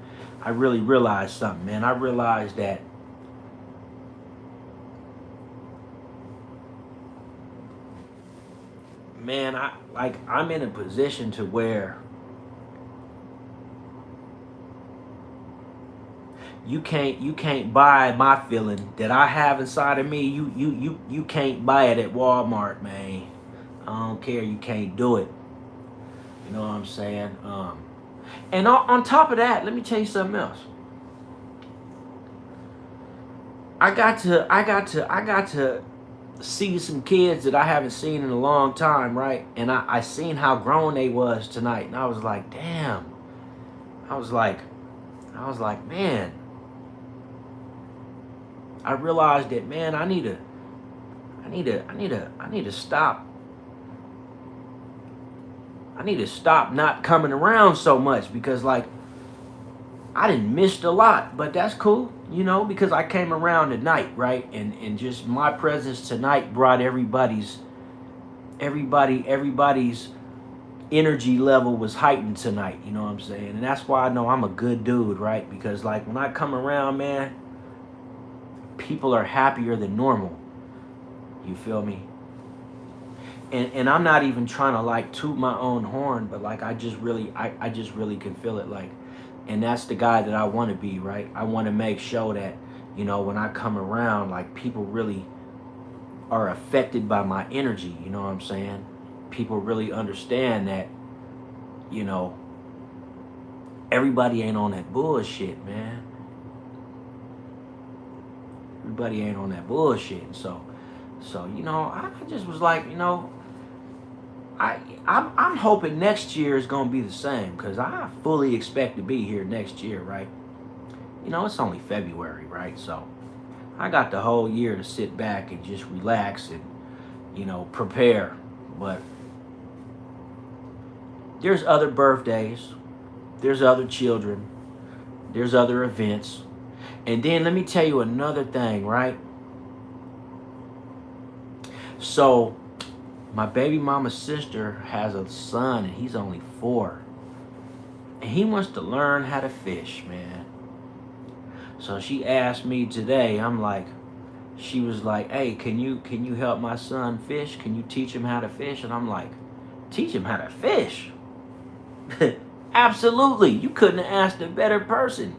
I really realized something, man. I realized that man, I'm in a position to where you can't buy my feeling that I have inside of me. You can't buy it at Walmart, man. I don't care. You can't do it. You know what I'm saying? And on top of that, let me tell you something else. I got to see some kids that I haven't seen in a long time, right? And I seen how grown they was tonight, and I was like, damn. I was like, man. I realized that, man. I need to stop. I need to stop not coming around so much because, like, I didn't miss a lot, but that's cool, you know, because I came around tonight, right? And just my presence tonight brought everybody's energy level was heightened tonight, you know what I'm saying? And that's why I know I'm a good dude, right? Because, like, when I come around, man, people are happier than normal. You feel me? And I'm not even trying to, like, toot my own horn, but, like, I just really can feel it, like, and that's the guy that I want to be, right? I want to make sure that, you know, when I come around, like, people really are affected by my energy, you know what I'm saying? People really understand that, you know, everybody ain't on that bullshit, man. Everybody ain't on that bullshit. So you know, I just was like, you know, I'm hoping next year is gonna be the same because I fully expect to be here next year, right? You know, it's only February, right? So I got the whole year to sit back and just relax and, you know, prepare. But there's other birthdays, there's other children, there's other events. And then let me tell you another thing, right? So my baby mama's sister has a son and he's only 4. And he wants to learn how to fish, man. So she asked me today, she was like, hey, can you help my son fish? Can you teach him how to fish? And I'm like, teach him how to fish? Absolutely. You couldn't have asked a better person.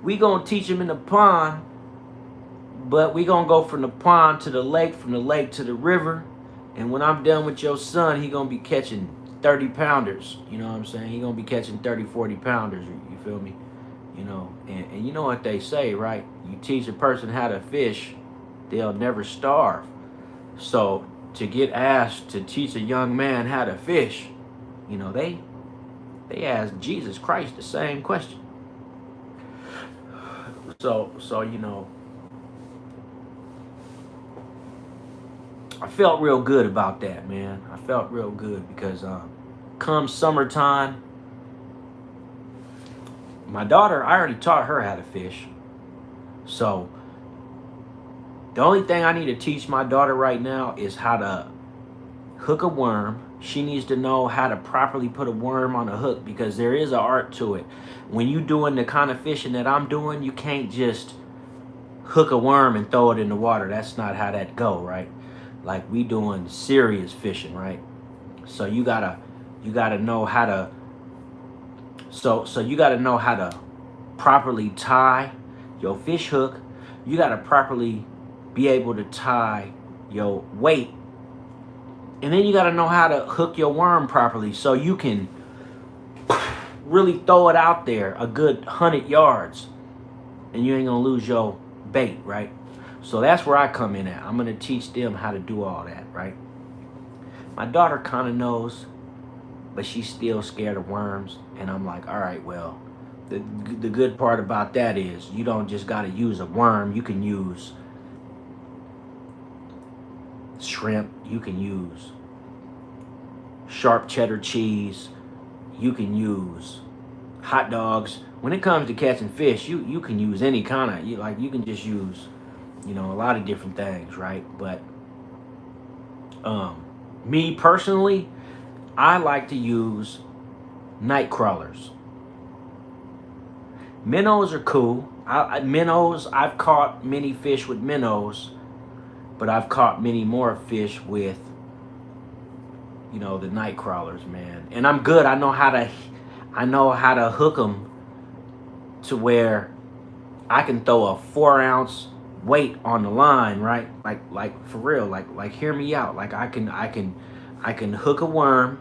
We gonna teach him in the pond, but we gonna go from the pond to the lake, from the lake to the river. And when I'm done with your son, he gonna be catching 30 pounders. You know what I'm saying? He gonna be catching 30, 40 pounders. You feel me? You know, and you know what they say, right? You teach a person how to fish, they'll never starve. So to get asked to teach a young man how to fish, you know, they asked Jesus Christ the same question. So you know, I felt real good about that, man. I felt real good because come summertime, my daughter, I already taught her how to fish. So the only thing I need to teach my daughter right now is how to hook a worm. She needs to know how to properly put a worm on a hook because there is an art to it. When you doing the kind of fishing that I'm doing, you can't just hook a worm and throw it in the water. That's not how that go, right? Like, we doing serious fishing, right? So you gotta know how to so you gotta know how to properly tie your fish hook. You gotta properly be able to tie your weight. And then you gotta know how to hook your worm properly so you can really throw it out there a good 100 yards and you ain't gonna lose your bait, right? So that's where I come in at. I'm gonna teach them how to do all that, right? My daughter kind of knows, but she's still scared of worms. And I'm like, all right, well, the good part about that is you don't just gotta use a worm. You can use shrimp. You can use sharp cheddar cheese. You can use hot dogs. When it comes to catching fish, you can use any kind of, you can just use, a lot of different things, right? But me personally, I like to use night crawlers. Minnows are cool. Minnows, I've caught many fish with minnows, but I've caught many more fish with, the night crawlers, man. And I'm good. I know how to hook them to where I can throw a 4-ounce weight on the line, right? Like for real. Like hear me out. Like I can hook a worm,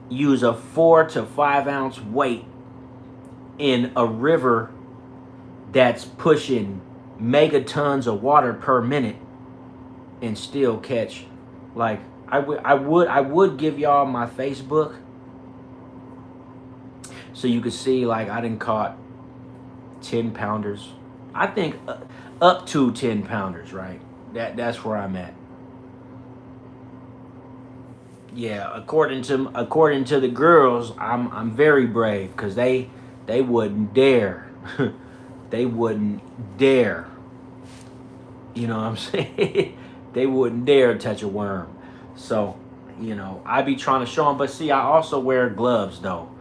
use a 4 to 5 ounce weight in a river that's pushing megatons of water per minute, and still catch. Like I would give y'all my Facebook so you could see, like, I done caught 10 pounders. I think up to 10 pounders, right? That's where I'm at. Yeah, according to the girls, I'm very brave, because they wouldn't dare. They wouldn't dare. You know what I'm saying? They wouldn't dare touch a worm. So, I be trying to show them. But see, I also wear gloves, though.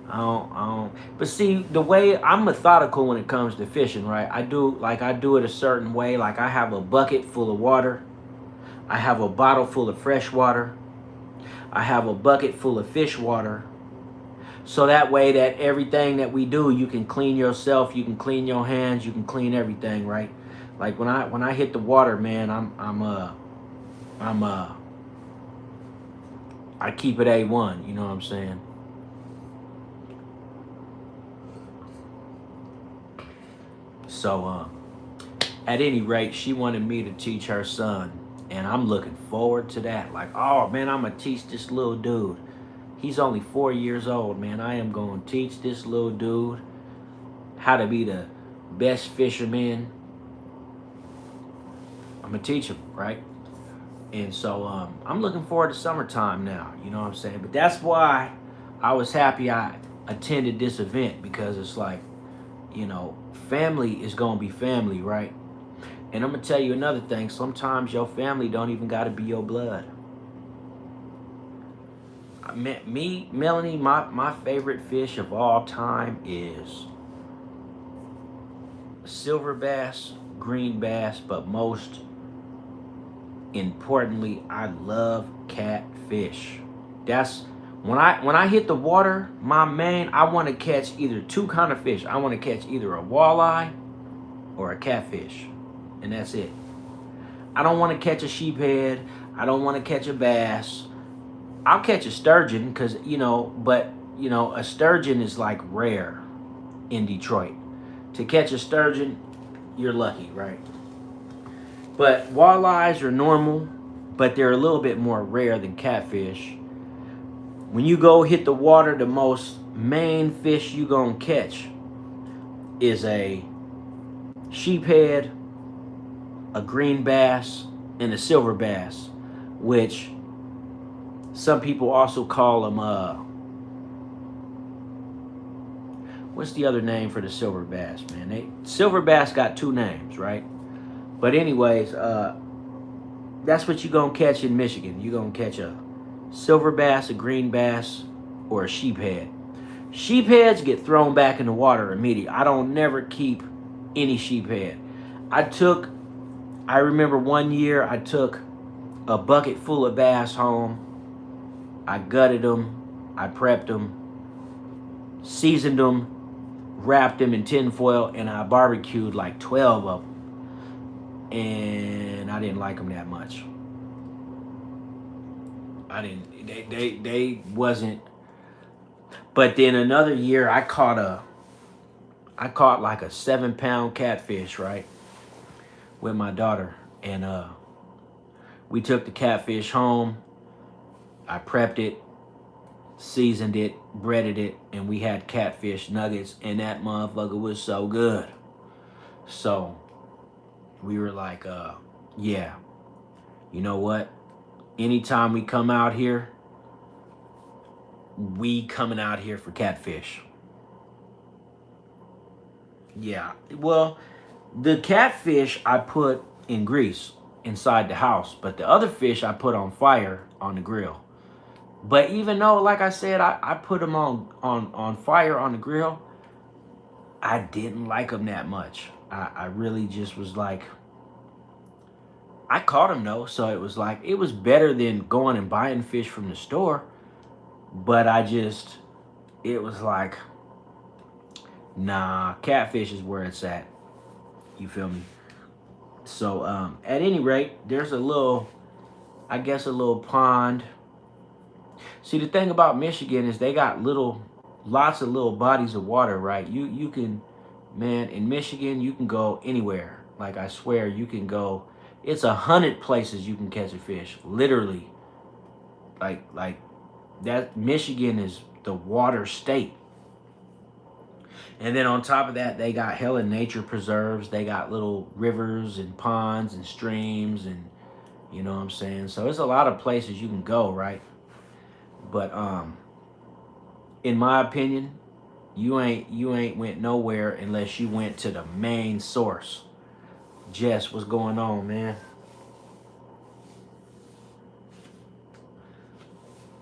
I don't. But see, the way I'm methodical when it comes to fishing, right? I do it a certain way. Like, I have a bucket full of water. I have a bottle full of fresh water. I have a bucket full of fish water. So that way, that everything that we do, you can clean yourself, you can clean your hands, you can clean everything, right? Like when I hit the water, man, I keep it A1, you know what I'm saying? So at any rate, she wanted me to teach her son, and I'm looking forward to that. Like, oh man, I'm gonna teach this little dude. He's only 4 years old, man. I am going to teach this little dude how to be the best fisherman. I'm going to teach him, right? And so I'm looking forward to summertime now, you know what I'm saying? But that's why I was happy I attended this event, because it's like, family is going to be family, right? And I'm going to tell you another thing. Sometimes your family don't even got to be your blood. Me, Melanie, my favorite fish of all time is silver bass, green bass, but most importantly, I love catfish. That's when I hit the water, I want to catch either two kind of fish. I want to catch either a walleye or a catfish, and that's it. I don't want to catch a sheephead. I don't want to catch a bass. I'll catch a sturgeon, because, a sturgeon is like rare in Detroit. To catch a sturgeon, you're lucky, right? But walleyes are normal, but they're a little bit more rare than catfish. When you go hit the water, the most main fish you gonna catch is a sheephead, a green bass, and a silver bass, which some people also call them, what's the other name for the silver bass, man? Silver bass got two names, right? But anyways, that's what you're going to catch in Michigan. You're going to catch a silver bass, a green bass, or a sheephead. Sheepheads get thrown back in the water immediately. I don't never keep any sheephead. I remember one year I took a bucket full of bass home. I gutted them, I prepped them, seasoned them, wrapped them in tin foil, and I barbecued like 12 of them. And I didn't like them that much. They wasn't. But then another year I caught like a 7-pound catfish, right? With my daughter. And we took the catfish home. I prepped it, seasoned it, breaded it, and we had catfish nuggets, and that motherfucker was so good. So we were like, yeah, You know what? Anytime we come out here, we coming out here for catfish. Yeah. Well, the catfish I put in grease inside the house, but the other fish I put on fire on the grill. But even though, like I said, I put them on fire on the grill, I didn't like them that much. I really just was like, I caught them though, so it was like, it was better than going and buying fish from the store. But it was like, nah, catfish is where it's at. You feel me? So at any rate, there's a little, I guess, a little pond. See, the thing about Michigan is they got lots of little bodies of water, right? You can, man, in Michigan you can go anywhere. Like I swear, you can go. It's 100 places you can catch a fish, literally. Like that. Michigan is the water state. And then on top of that, they got hella nature preserves. They got little rivers and ponds and streams, and you know what I'm saying? So there's a lot of places you can go, right? But in my opinion, you ain't went nowhere unless you went to the main source. Jess, what's going on, man?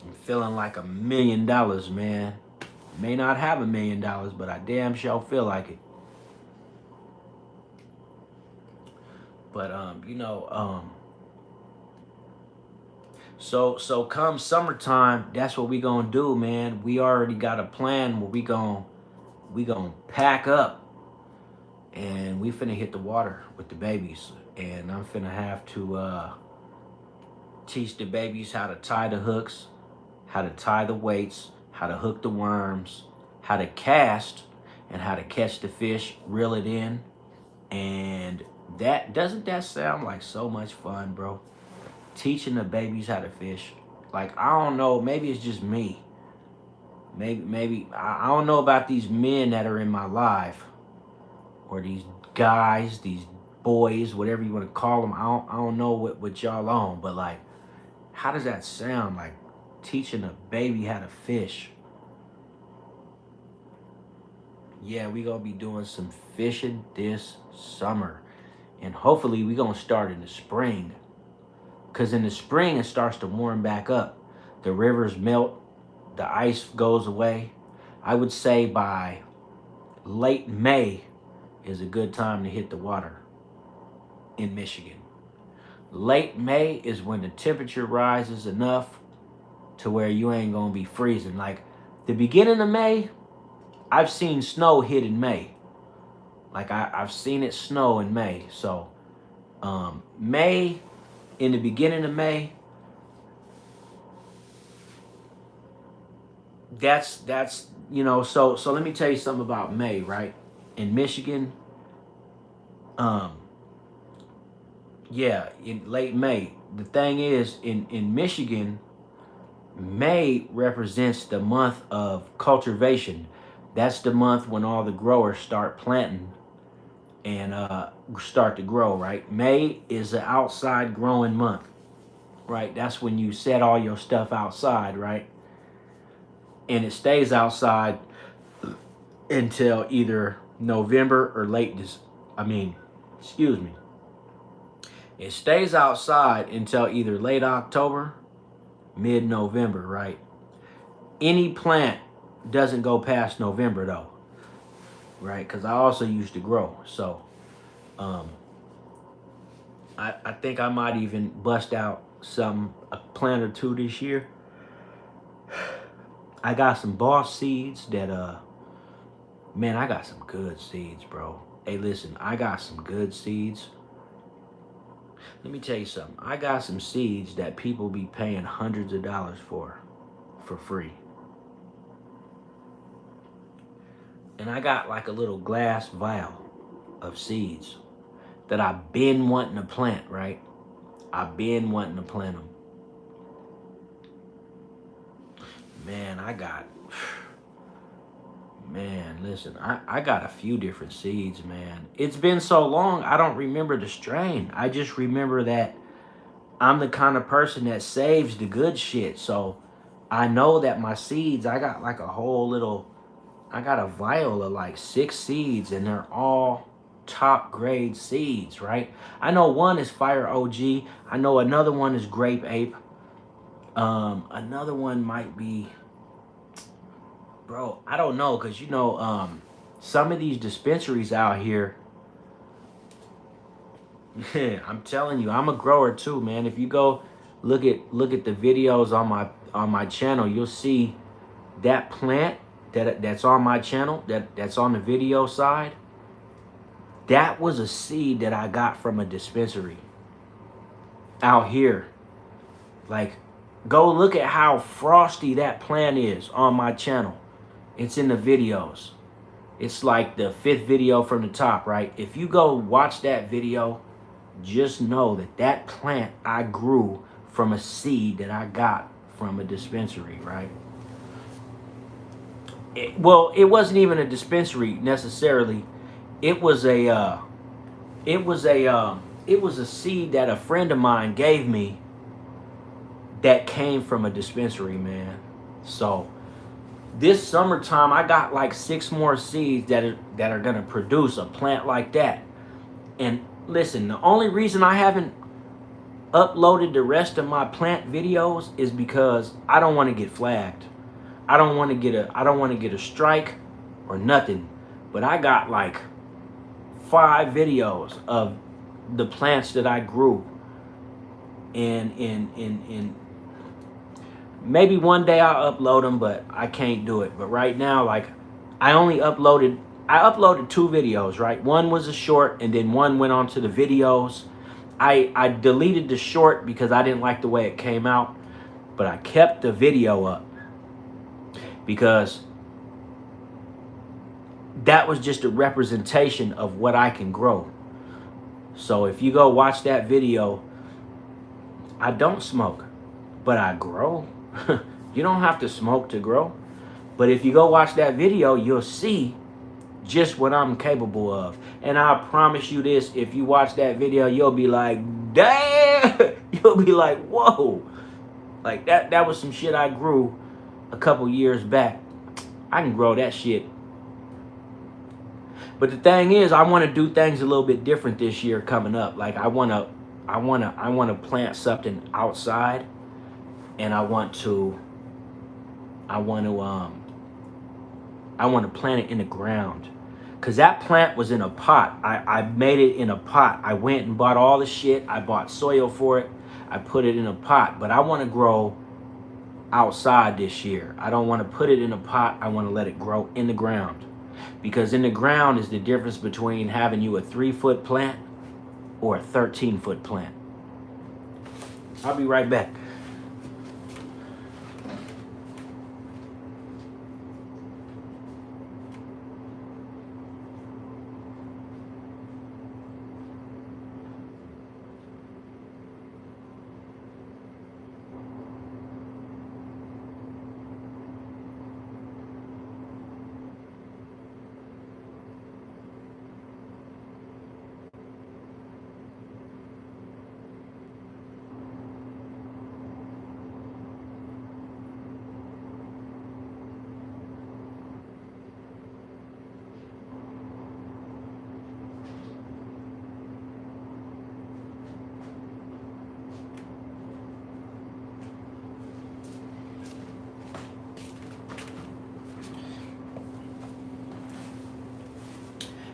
I'm feeling like $1 million, man. May not have $1 million, but I damn sure feel like it. But so come summertime, that's what we gonna do, man. We already got a plan where we gonna pack up and we finna hit the water with the babies. And I'm finna have to teach the babies how to tie the hooks, how to tie the weights, how to hook the worms, how to cast, and how to catch the fish, reel it in. And that sound like so much fun, bro? Teaching the babies how to fish. Like, I don't know, maybe it's just me. Maybe I don't know about these men that are in my life, or these guys, these boys, whatever you want to call them. I don't know what y'all on, but like, how does that sound? Like teaching a baby how to fish. Yeah, we gonna be doing some fishing this summer, and hopefully we gonna start in the spring. Cause in the spring it starts to warm back up. The rivers melt, the ice goes away. I would say by late May is a good time to hit the water in Michigan. Late May is when the temperature rises enough to where you ain't gonna be freezing. Like the beginning of May, I've seen snow hit in May. Like I've seen it snow in May. So May, in the beginning of May, that's so let me tell you something about May, right? In Michigan, um, yeah, in late May. The thing is, in Michigan, May represents the month of cultivation. That's the month when all the growers start planting and start to grow, right? May is the outside growing month, right? That's when you set all your stuff outside, right? And it stays outside until either November or excuse me. It stays outside until either late October, mid-November, right? Any plant doesn't go past November though, right? Because I also used to grow. So I think I might even bust out a plant or two this year. I got some boss seeds that man, I got some good seeds, bro. Hey, listen, I got some good seeds. Let me tell you something. I got some seeds that people be paying hundreds of dollars for free. And I got like a little glass vial of seeds that I've been wanting to plant, right? I've been wanting to plant them. Man, listen, I got a few different seeds, man. It's been so long, I don't remember the strain. I just remember that I'm the kind of person that saves the good shit. So I know that my seeds, I got like a whole little, I got a vial of like 6 seeds, and they're all top grade seeds, right? I know one is Fire OG. I know another one is Grape Ape. Another one might be, bro, I don't know, because some of these dispensaries out here, yeah, I'm telling you, I'm a grower too, man. If you go look at the videos on my channel, you'll see that plant that's on my channel, that's on the video side. That was a seed that I got from a dispensary out here. Like, go look at how frosty that plant is on my channel. It's in the videos. It's like the 5th video from the top, right? If you go watch that video, just know that that plant I grew from a seed that I got from a dispensary, right? Well, it wasn't even a dispensary necessarily. It was a seed that a friend of mine gave me that came from a dispensary, man. So this summertime, I got like 6 more seeds that are gonna produce a plant like that. And listen, the only reason I haven't uploaded the rest of my plant videos is because I don't want to get flagged. I don't want to get a strike or nothing. But I got like 5 videos of the plants that I grew. And maybe one day I'll upload them, but I can't do it. But right now, like, I uploaded 2 videos, right? One was a short, and then one went on to the videos. I deleted the short because I didn't like the way it came out, but I kept the video up because that was just a representation of what I can grow. So if you go watch that video, I don't smoke, but I grow. You don't have to smoke to grow. But if you go watch that video, you'll see just what I'm capable of. And I promise you this, if you watch that video, you'll be like, damn. You'll be like, whoa. Like that was some shit I grew a couple years back. I can grow that shit. But the thing is, I want to do things a little bit different this year coming up. Like I want to plant something outside, and I want to plant it in the ground. Cause that plant was in a pot. I made it in a pot. I went and bought all the shit. I bought soil for it. I put it in a pot. But I want to grow outside this year. I don't want to put it in a pot. I want to let it grow in the ground. Because in the ground is the difference between having you a 3-foot plant or a 13-foot plant. I'll be right back.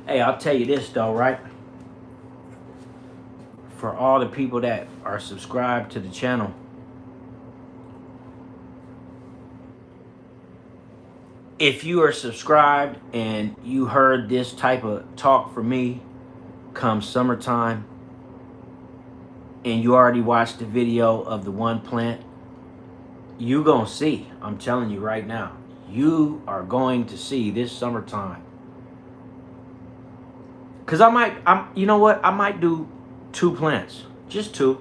Hey, I'll tell you this though, right? For all the people that are subscribed to the channel, if you are subscribed and you heard this type of talk from me come summertime, and you already watched the video of the one plant, you gonna see, I'm telling you right now, you are going to see this summertime. Cause you know what? I might do 2 plants, just 2.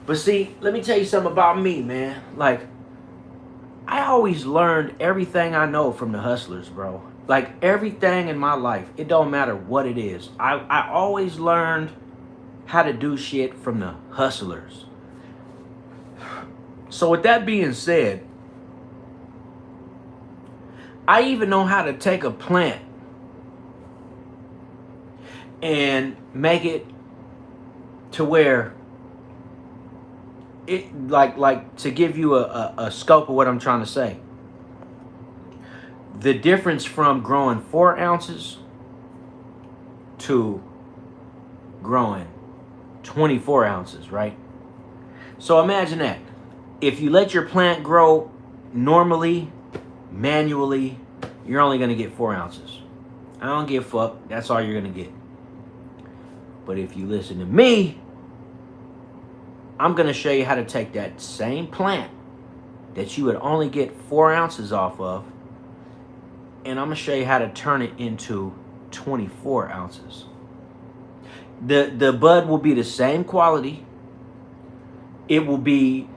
But see, let me tell you something about me, man. Like, I always learned everything I know from the hustlers, bro. Like, everything in my life, it don't matter what it is. I always learned how to do shit from the hustlers. So with that being said, I even know how to take a plant and make it to where it like to give you a scope of what I'm trying to say. The difference from growing 4 ounces to growing 24 ounces, right? So imagine that. If you let your plant grow normally, manually, you're only going to get 4 ounces. I don't give a fuck. That's all you're going to get. But if you listen to me, I'm going to show you how to take that same plant that you would only get 4 ounces off of, and I'm going to show you how to turn it into 24 ounces. The bud will be the same quality. It will be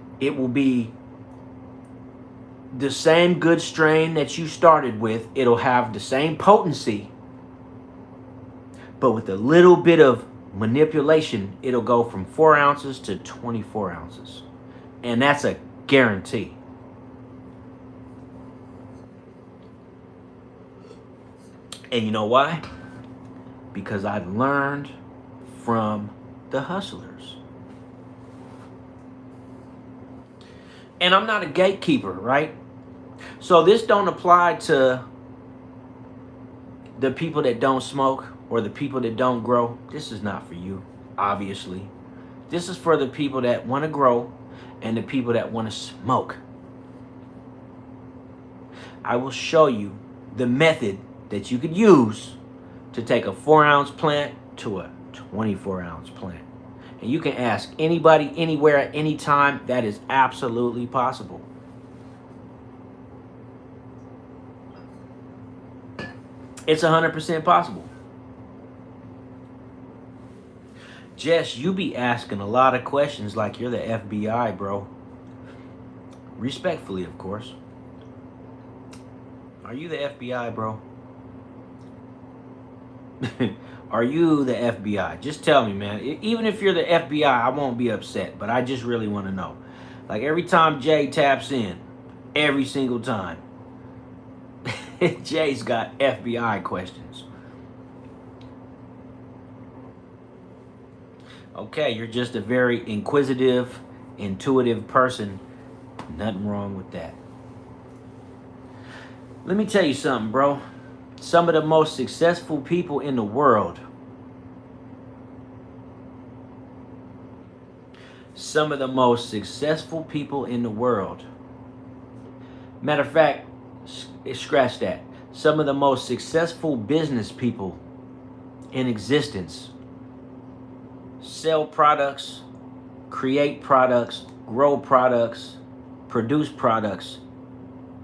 the same good strain that you started with. It'll have the same potency, but with a little bit of manipulation, it'll go from 4 ounces to 24 ounces. And that's a guarantee. And you know why? Because I've learned from the hustlers. And I'm not a gatekeeper, right? So this don't apply to the people that don't smoke or the people that don't grow. This is not for you, obviously. This is for the people that want to grow and the people that want to smoke. I will show you the method that you could use to take a 4 ounce plant to a 24 ounce plant. And you can ask anybody, anywhere, at any time. That is absolutely possible. It's 100% possible. Jess, you be asking a lot of questions like you're the FBI, bro. Respectfully, of course. Are you the FBI, bro? Are you the FBI? Just tell me, man. Even if you're the FBI, I won't be upset, but I just really want to know. Like every time Jay taps in, every single time, Jay's got FBI questions. Okay, you're just a very inquisitive, intuitive person. Nothing wrong with that. Let me tell you something, bro. Some of the most successful people in the world, matter of fact, scratch that. Some of the most successful business people in existence sell products, create products, grow products, produce products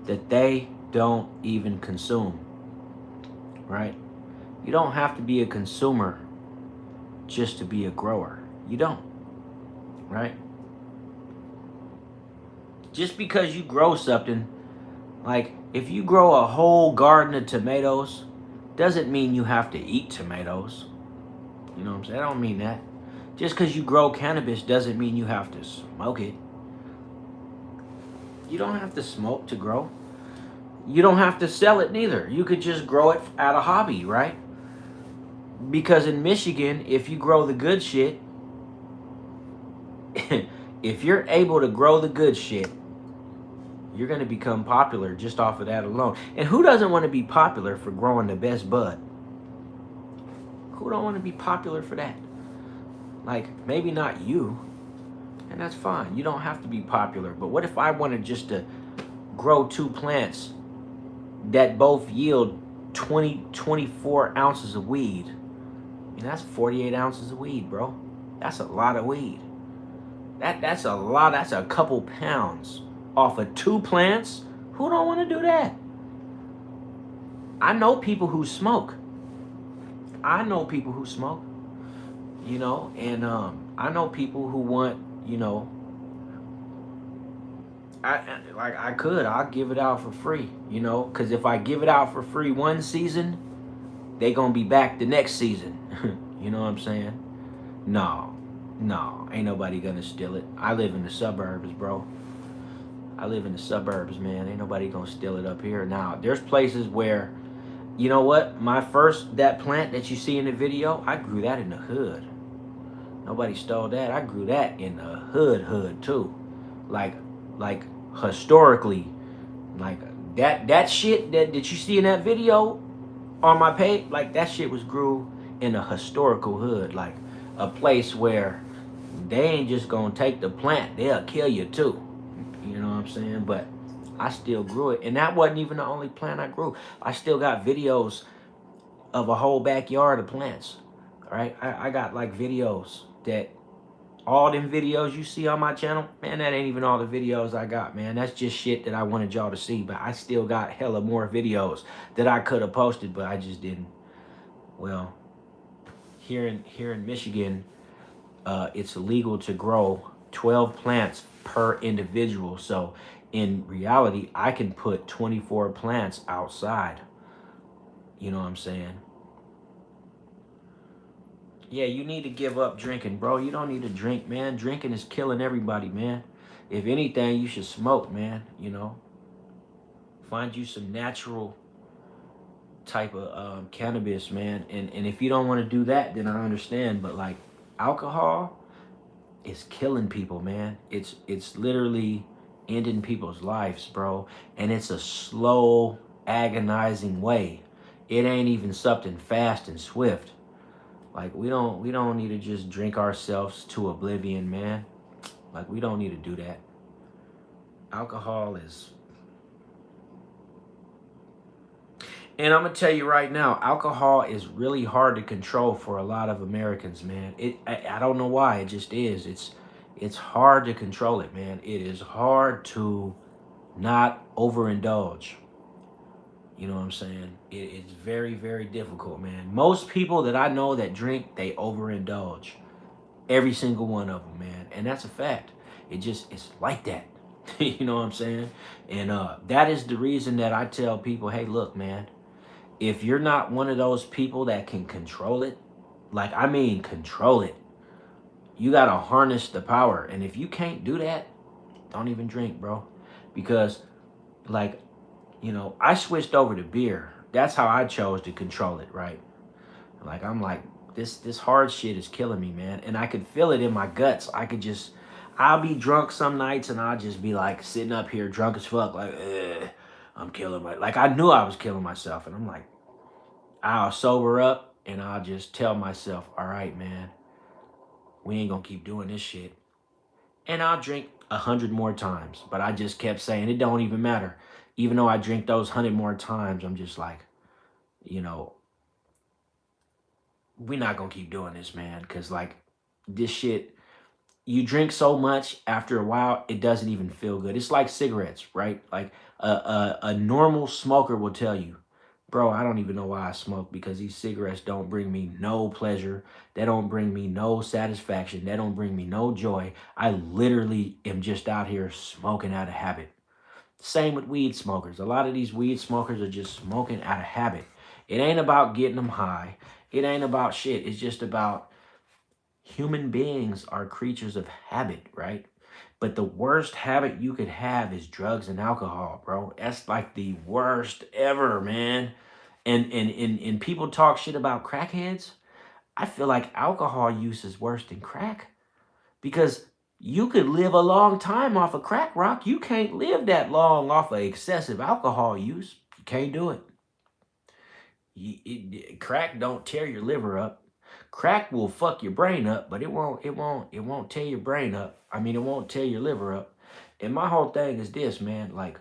that they don't even consume. Right? You don't have to be a consumer just to be a grower. You don't. Right? Just because you grow something, like if you grow a whole garden of tomatoes, doesn't mean you have to eat tomatoes. You know what I'm saying? I don't mean that. Just because you grow cannabis doesn't mean you have to smoke it. You don't have to smoke to grow. You don't have to sell it neither. You could just grow it out of hobby, right? Because in Michigan, if you grow the good shit, if you're able to grow the good shit, you're going to become popular just off of that alone. And who doesn't want to be popular for growing the best bud? Who don't want to be popular for that? Like, maybe not you, and that's fine. You don't have to be popular. But what if I wanted just to grow 2 plants that both yield 24 ounces of weed? I mean, that's 48 ounces of weed, bro. That's a lot of weed. That's a lot. That's a couple pounds off of 2 plants. Who don't want to do that? I know people who smoke. You know, and I know people who want, you know, I'll give it out for free, you know, because if I give it out for free one season, they gonna be back the next season. You know what I'm saying? No, ain't nobody gonna steal it. I live in the suburbs, bro. I live in the suburbs, man. Ain't nobody gonna steal it up here. Now, there's places where, you know what? That plant that you see in the video, I grew that in the hood. Nobody stole that. I grew that in the hood too. Like, like historically, like that shit that you see in that video on my page, like that shit was grew in a historical hood, like a place where they ain't just gonna take the plant, they'll kill you too. You know what I'm saying? But I still grew it. And that wasn't even the only plant I grew. I still got videos of a whole backyard of plants. All right. I got like videos that all them videos you see on my channel, man, that ain't even all the videos I got, man. That's just shit that I wanted y'all to see. But I still got hella more videos that I could have posted, but I just didn't. Well, here in Michigan, it's illegal to grow 12 plants per individual. So in reality, I can put 24 plants outside. You know what I'm saying? Yeah, you need to give up drinking, bro. You don't need to drink, man. Drinking is killing everybody, man. If anything, you should smoke, man. You know, find you some natural type of cannabis, man. And if you don't want to do that, then I understand. But like alcohol is killing people, man. It's literally ending people's lives, bro. And it's a slow, agonizing way. It ain't even something fast and swift. Like we don't need to just drink ourselves to oblivion, man. Like we don't need to do that. Alcohol is, and I'm gonna tell you right now, alcohol is really hard to control for a lot of Americans, man. I don't know why, it just is. It's hard to control it, man. It is hard to not overindulge. You know what I'm saying? It's very, very difficult, man. Most people that I know that drink, they overindulge. Every single one of them, man. And that's a fact. It's like that. You know what I'm saying? And that is the reason that I tell people, hey, look, man, if you're not one of those people that can control it, like I mean control it, you gotta harness the power. And if you can't do that, don't even drink, bro. Because like, you know, I switched over to beer. That's how I chose to control it, right? Like I'm like, this hard shit is killing me, man. And I could feel it in my guts. I'll be drunk some nights and I'll just be like sitting up here drunk as fuck, like, I'm killing like I knew I was killing myself. And I'm like, I'll sober up and I'll just tell myself, all right, man, we ain't gonna keep doing this shit. And I'll drink 100 more times. But I just kept saying it don't even matter. Even though I drink those 100 more times, I'm just like, you know, we're not gonna keep doing this, man. Cause like this shit, you drink so much after a while, it doesn't even feel good. It's like cigarettes, right? Like a normal smoker will tell you, bro, I don't even know why I smoke because these cigarettes don't bring me no pleasure. They don't bring me no satisfaction. They don't bring me no joy. I literally am just out here smoking out of habit. Same with weed smokers. A lot of these weed smokers are just smoking out of habit. It ain't about getting them high. It ain't about shit. It's just about human beings are creatures of habit, right? But the worst habit you could have is drugs and alcohol, bro. That's like the worst ever, man. And people talk shit about crackheads. I feel like alcohol use is worse than crack because you could live a long time off of crack rock. You can't live that long off of excessive alcohol use. You can't do it. Crack don't tear your liver up. Crack will fuck your brain up, but it won't tear your brain up. I mean, it won't tear your liver up. And my whole thing is this, man. Like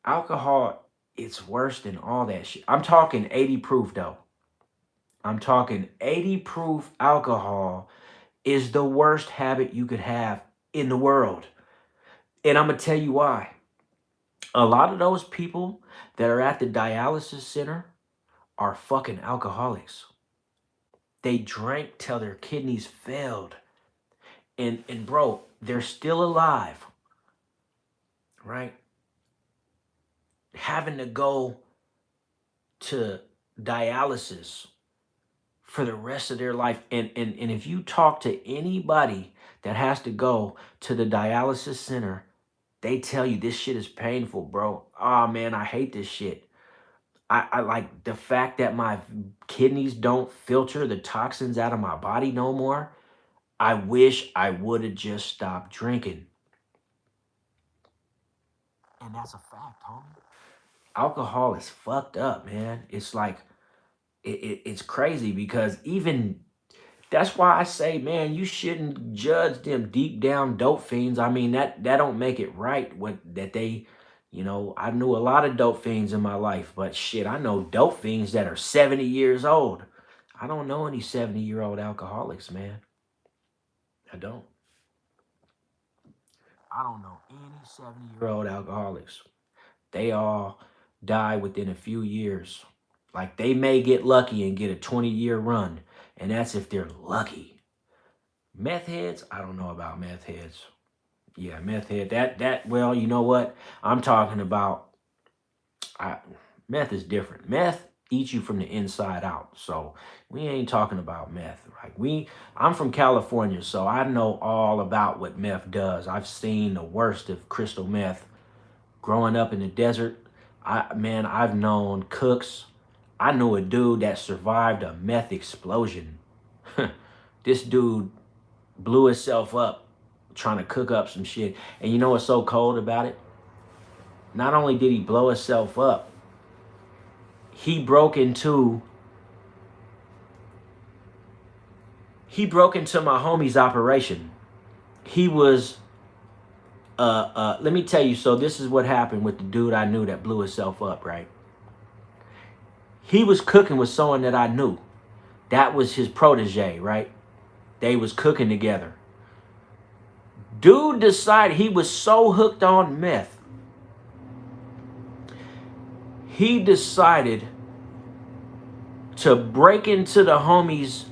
alcohol, it's worse than all that shit. I'm talking 80 proof though. I'm talking 80 proof alcohol is the worst habit you could have in the world. And I'm gonna tell you why. A lot of those people that are at the dialysis center are fucking alcoholics. They drank till their kidneys failed. And bro, they're still alive, right? Having to go to dialysis for the rest of their life. And if you talk to anybody that has to go to the dialysis center, they tell you this shit is painful, bro. Oh man, I hate this shit. I like the fact that my kidneys don't filter the toxins out of my body no more. I wish I would have just stopped drinking. And that's a fact, homie. Alcohol is fucked up, man. It's like it's crazy because even that's why I say, man, you shouldn't judge them deep down dope fiends. I mean, that don't make it right what that they, I knew a lot of dope fiends in my life, but shit, I know dope fiends that are 70 years old. I don't know any 70-year-old alcoholics, man. I don't. I don't know any 70-year-old alcoholics. They all die within a few years. Like they may get lucky and get a 20-year run, and that's if they're lucky. Meth heads, I don't know about meth heads. Yeah, meth head. Well, you know what? I'm talking about meth is different. Meth eats you from the inside out. So we ain't talking about meth. I'm from California, so I know all about what meth does. I've seen the worst of crystal meth growing up in the desert. I've known cooks. I knew a dude that survived a meth explosion. This dude blew himself up trying to cook up some shit. And you know what's so cold about it? Not only did he blow himself up, he broke into my homie's operation. He was let me tell you, so this is what happened with the dude I knew that blew himself up, right? He was cooking with someone that I knew. That was his protege, right? They was cooking together. Dude decided he was so hooked on meth. He decided to break into the homie's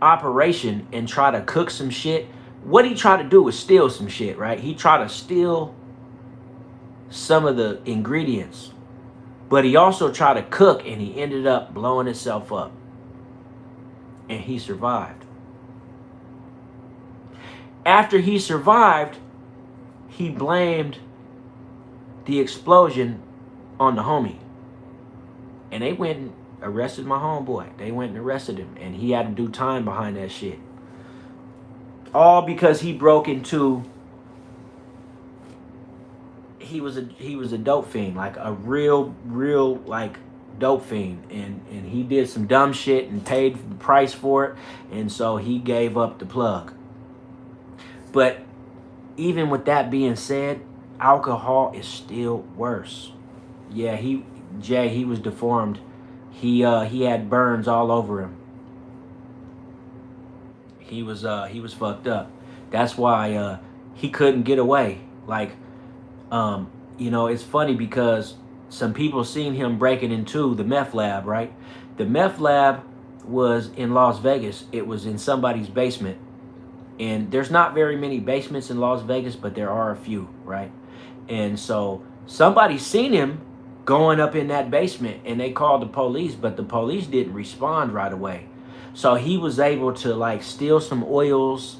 operation and try to cook some shit. What he tried to do was steal some shit, right? He tried to steal some of the ingredients, but he also tried to cook, and he ended up blowing himself up. And he survived. After he survived, he blamed the explosion on the homie. And they went and arrested my homeboy. They went and arrested him, and he had to do time behind that shit. All because he broke into. He was a dope fiend, like a real like dope fiend, and he did some dumb shit and paid the price for it, and so he gave up the plug. But even with that being said, alcohol is still worse. Yeah, he was deformed. He had burns all over him. He was fucked up. That's why he couldn't get away. Like, it's funny because some people seen him breaking into the meth lab, right? The meth lab was in Las Vegas. It was in somebody's basement. And there's not very many basements in Las Vegas, but there are a few, right? And so somebody seen him going up in that basement, and they called the police, but the police didn't respond right away. So he was able to like steal some oils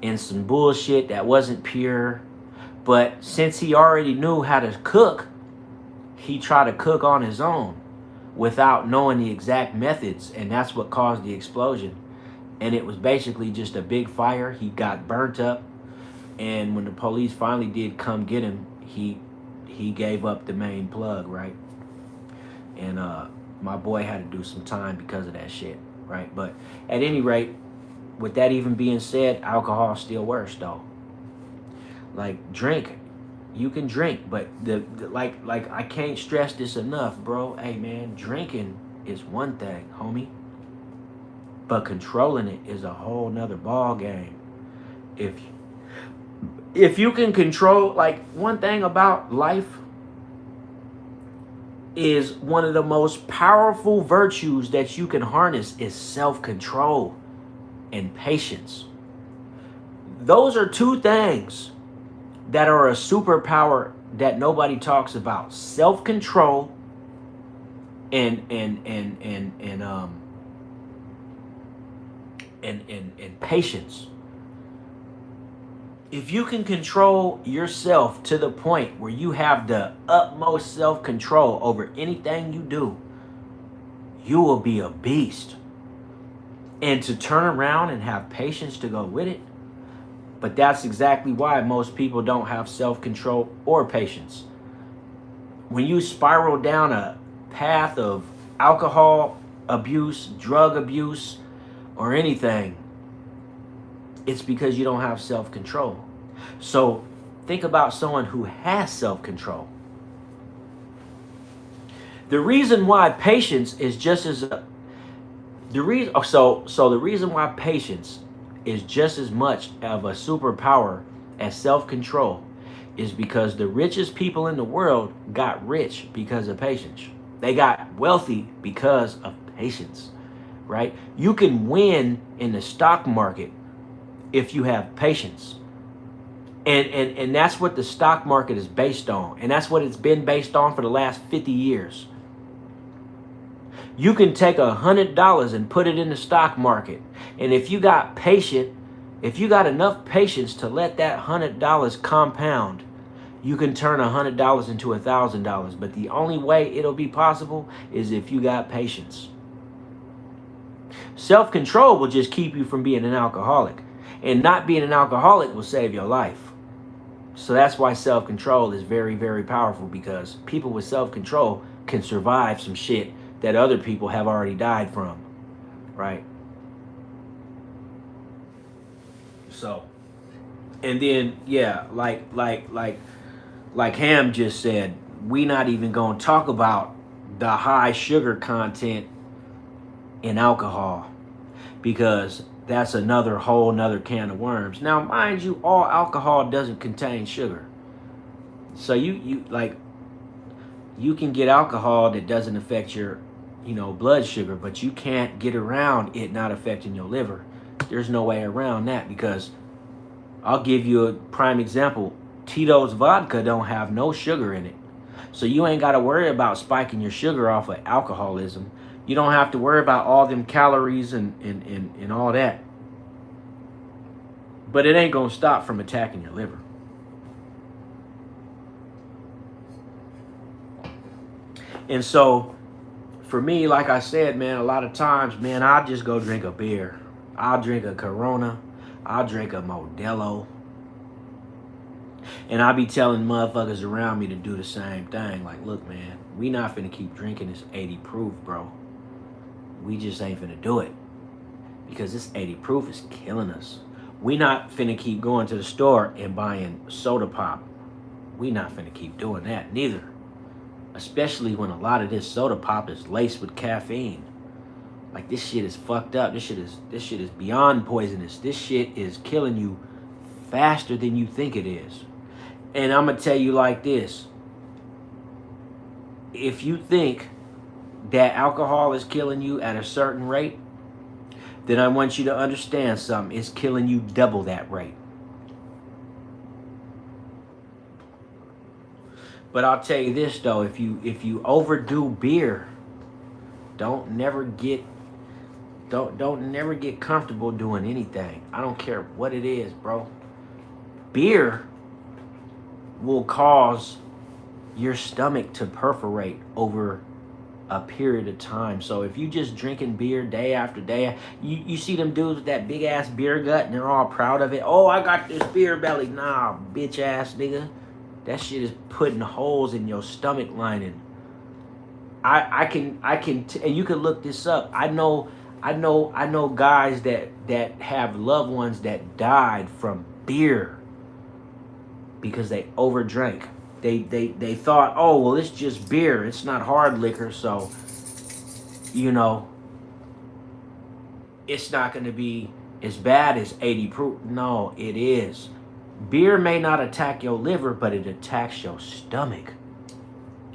and some bullshit that wasn't pure. But since he already knew how to cook, he tried to cook on his own without knowing the exact methods, and that's what caused the explosion. And it was basically just a big fire. He got burnt up, and when the police finally did come get him, he gave up the main plug, right? And my boy had to do some time because of that shit, right? But at any rate, with that even being said, alcohol is still worse though. Like drink, you can drink, but like I can't stress this enough, bro. Hey man, drinking is one thing, homie, but controlling it is a whole nother ball game. If you can control, like, one thing about life is one of the most powerful virtues that you can harness is self-control and patience. Those are two things that are a superpower that nobody talks about. Self-control and patience. If you can control yourself to the point where you have the utmost self-control over anything you do, you will be a beast. And to turn around and have patience to go with it. But that's exactly why most people don't have self-control or patience. When you spiral down a path of alcohol abuse, drug abuse, or anything, it's because you don't have self-control. So think about someone who has self-control. The reason why patience is just as the reason why patience is just as much of a superpower as self-control is because the richest people in the world got rich because of patience. They got wealthy because of patience, right? You can win in the stock market if you have patience. And that's what the stock market is based on. And that's what it's been based on for the last 50 years. You can take $100 and put it in the stock market. And if you got enough patience to let that $100 compound, you can turn $100 into $1,000. But the only way it'll be possible is if you got patience. Self-control will just keep you from being an alcoholic. And not being an alcoholic will save your life. So that's why self-control is very, very powerful, because people with self-control can survive some shit that other people have already died from, right? So, and then, yeah, like Ham just said, we not even gonna talk about the high sugar content in alcohol, because that's whole nother can of worms. Now, mind you, all alcohol doesn't contain sugar. So you can get alcohol that doesn't affect your, blood sugar, but you can't get around it not affecting your liver. There's no way around that, because I'll give you a prime example. Tito's vodka don't have no sugar in it. So you ain't got to worry about spiking your sugar off of alcoholism. You don't have to worry about all them calories and all that. But it ain't going to stop from attacking your liver. And so, for me, like I said, man, a lot of times, man, I'll just go drink a beer. I'll drink a Corona. I'll drink a Modelo. And I'll be telling motherfuckers around me to do the same thing. Like, look, man, we not finna keep drinking this 80 proof, bro. We just ain't finna do it, because this 80 proof is killing us. We not finna keep going to the store and buying soda pop. We not finna keep doing that neither. Especially when a lot of this soda pop is laced with caffeine. Like, this shit is fucked up. This shit is beyond poisonous. This shit is killing you faster than you think it is. And I'm gonna tell you like this. If you think that alcohol is killing you at a certain rate, then I want you to understand something. It's killing you double that rate. But I'll tell you this though, if you overdo beer, don't never get comfortable doing anything. I don't care what it is, bro. Beer will cause your stomach to perforate over a period of time. So if you just drinking beer day after day, you see them dudes with that big ass beer gut and they're all proud of it. Oh, I got this beer belly. Nah, bitch ass nigga. That shit is putting holes in your stomach lining. I can and you can look this up. I know guys that have loved ones that died from beer because they overdrank. They thought, oh, well, it's just beer. It's not hard liquor, so, it's not going to be as bad as 80 proof. No, it is. Beer may not attack your liver, but it attacks your stomach.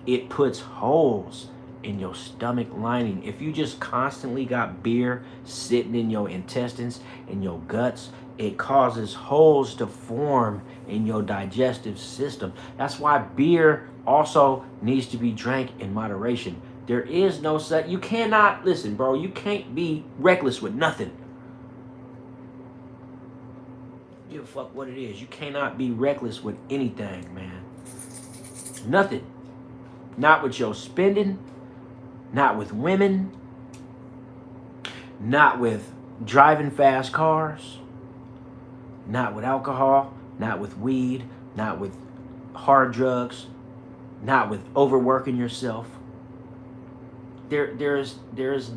It puts holes in your stomach lining. If you just constantly got beer sitting in your intestines, in your guts, it causes holes to form in your digestive system. That's why beer also needs to be drank in moderation. There is no such, you cannot, listen, bro, you can't be reckless with nothing. Give a fuck what it is. You cannot be reckless with anything, man. Nothing. Not with your spending, not with women, not with driving fast cars, not with alcohol, not with weed, not with hard drugs, not with overworking yourself. There's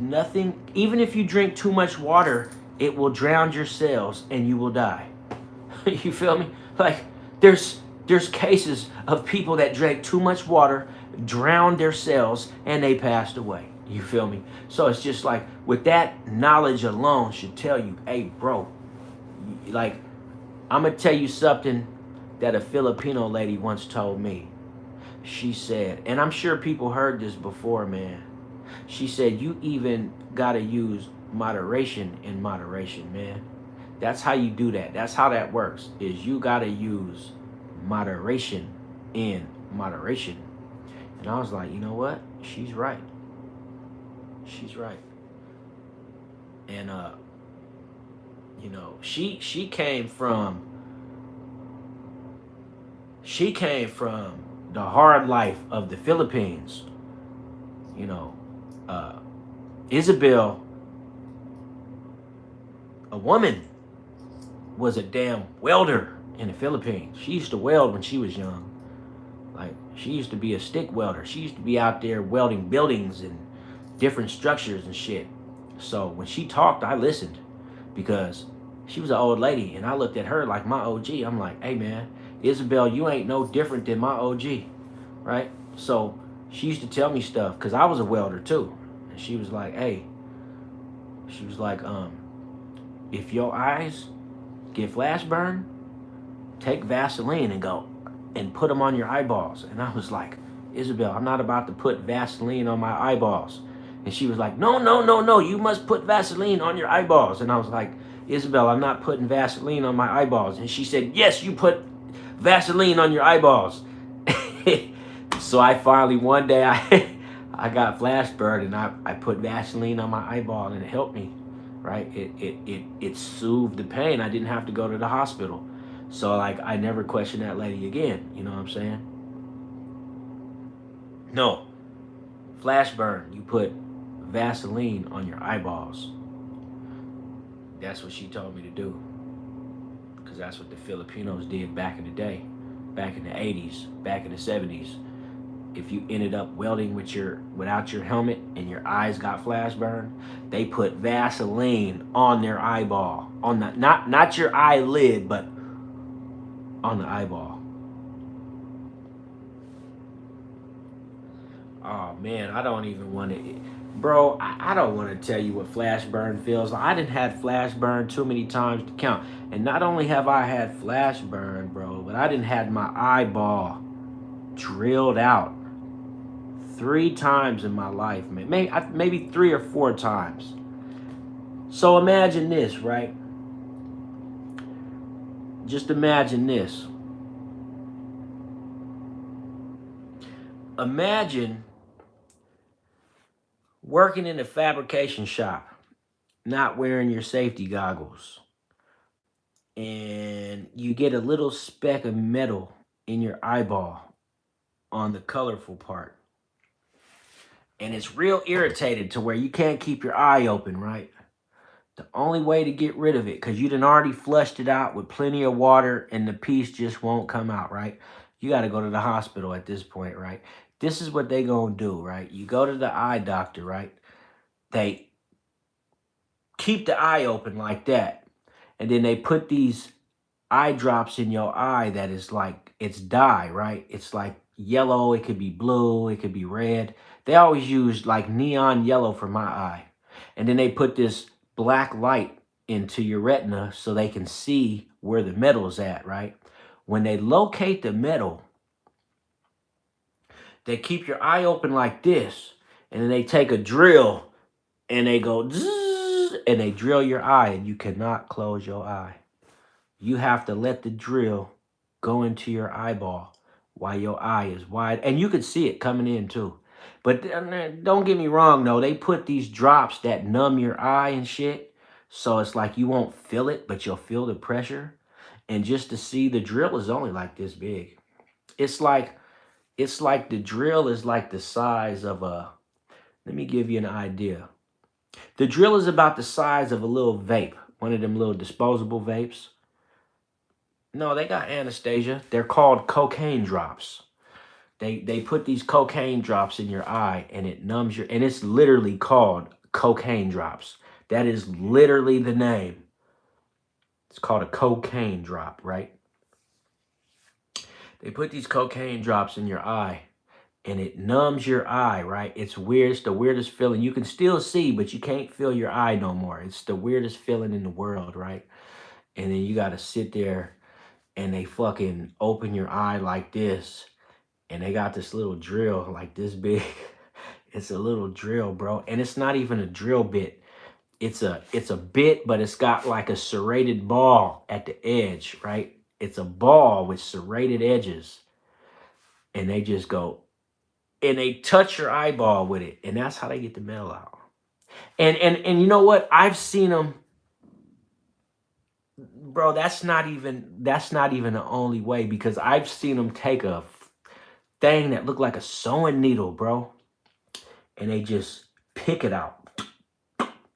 nothing. Even if you drink too much water, it will drown your cells and you will die. You feel me? Like there's cases of people that drank too much water, drowned their cells, and they passed away. You feel me? So it's just like with that knowledge alone should tell you, hey, bro, like I'm gonna tell you something that a Filipino lady once told me. She said, and I'm sure people heard this before, man. She said, you even gotta use moderation in moderation, man. That's how you do that. That's how that works, is you gotta use moderation in moderation. And I was like, you know what? She's right. She's right. And you know, she came from the hard life of the Philippines. You know, Isabel, a woman, was a damn welder in the Philippines. She used to weld when she was young. Like, she used to be a stick welder. She used to be out there welding buildings and different structures and shit. So when she talked, I listened because she was an old lady, and I looked at her like my OG. I'm like, hey man, Isabel, you ain't no different than my OG, right? So she used to tell me stuff because I was a welder too. And she was like, hey, she was like, if your eyes get flash burn, take Vaseline and go and put them on your eyeballs. And I was like, Isabel, I'm not about to put Vaseline on my eyeballs. And she was like, no, no, no, no, you must put Vaseline on your eyeballs. And I was like, Isabel, I'm not putting Vaseline on my eyeballs. And she said, yes, you put Vaseline on your eyeballs. So I finally, one day, I got flash burned, and I put Vaseline on my eyeball, and it helped me, right? It soothed the pain. I didn't have to go to the hospital. So like, I never questioned that lady again. You know what I'm saying? No, flash burn, you put Vaseline on your eyeballs. That's what she told me to do, because that's what the Filipinos did back in the day, back in the 80s, back in the 70s. If you ended up welding without your helmet and your eyes got flash burned, they put Vaseline on their eyeball, on the not your eyelid, but on the eyeball. Oh man, I don't even want to, bro. I don't want to tell you what flash burn feels like. I didn't had flash burn too many times to count. And not only have I had flash burn, bro, but I didn't had my eyeball drilled out 3 times in my life, man. Maybe 3 or 4 times. So imagine this, right? Just imagine this. Imagine working in a fabrication shop, not wearing your safety goggles, and you get a little speck of metal in your eyeball on the colorful part. And it's real irritated to where you can't keep your eye open, right? The only way to get rid of it, because you done already flushed it out with plenty of water and the piece just won't come out, right? You got to go to the hospital at this point, right? This is what they gonna do, right? You go to the eye doctor, right? They keep the eye open like that. And then they put these eye drops in your eye that is like, it's dye, right? It's like yellow, it could be blue, it could be red. They always use like neon yellow for my eye. And then they put this black light into your retina so they can see where the metal's at, right? When they locate the metal, they keep your eye open like this, and then they take a drill and they go zzz, and they drill your eye, and you cannot close your eye. You have to let the drill go into your eyeball while your eye is wide, and you can see it coming in too. But don't get me wrong though, they put these drops that numb your eye and shit, so it's like you won't feel it, but you'll feel the pressure. And just to see, the drill is only like this big. It's like the drill is like the size of a, let me give you an idea. The drill is about the size of a little vape, one of them little disposable vapes. No, they got anesthesia. They're called cocaine drops. They put these cocaine drops in your eye and it numbs your, and it's literally called cocaine drops. That is literally the name. It's called a cocaine drop, right? They put these cocaine drops in your eye and it numbs your eye, right? It's weird. It's the weirdest feeling. You can still see, but you can't feel your eye no more. It's the weirdest feeling in the world, right? And then you got to sit there and they fucking open your eye like this. And they got this little drill like this big. It's a little drill, bro. And it's not even a drill bit. It's a bit, but it's got like a serrated ball at the edge, right? It's a ball with serrated edges. And they just go, and they touch your eyeball with it. And that's how they get the metal out. And you know what? I've seen them, bro, that's not even the only way, because I've seen them take a thing that looked like a sewing needle, bro, and they just pick it out.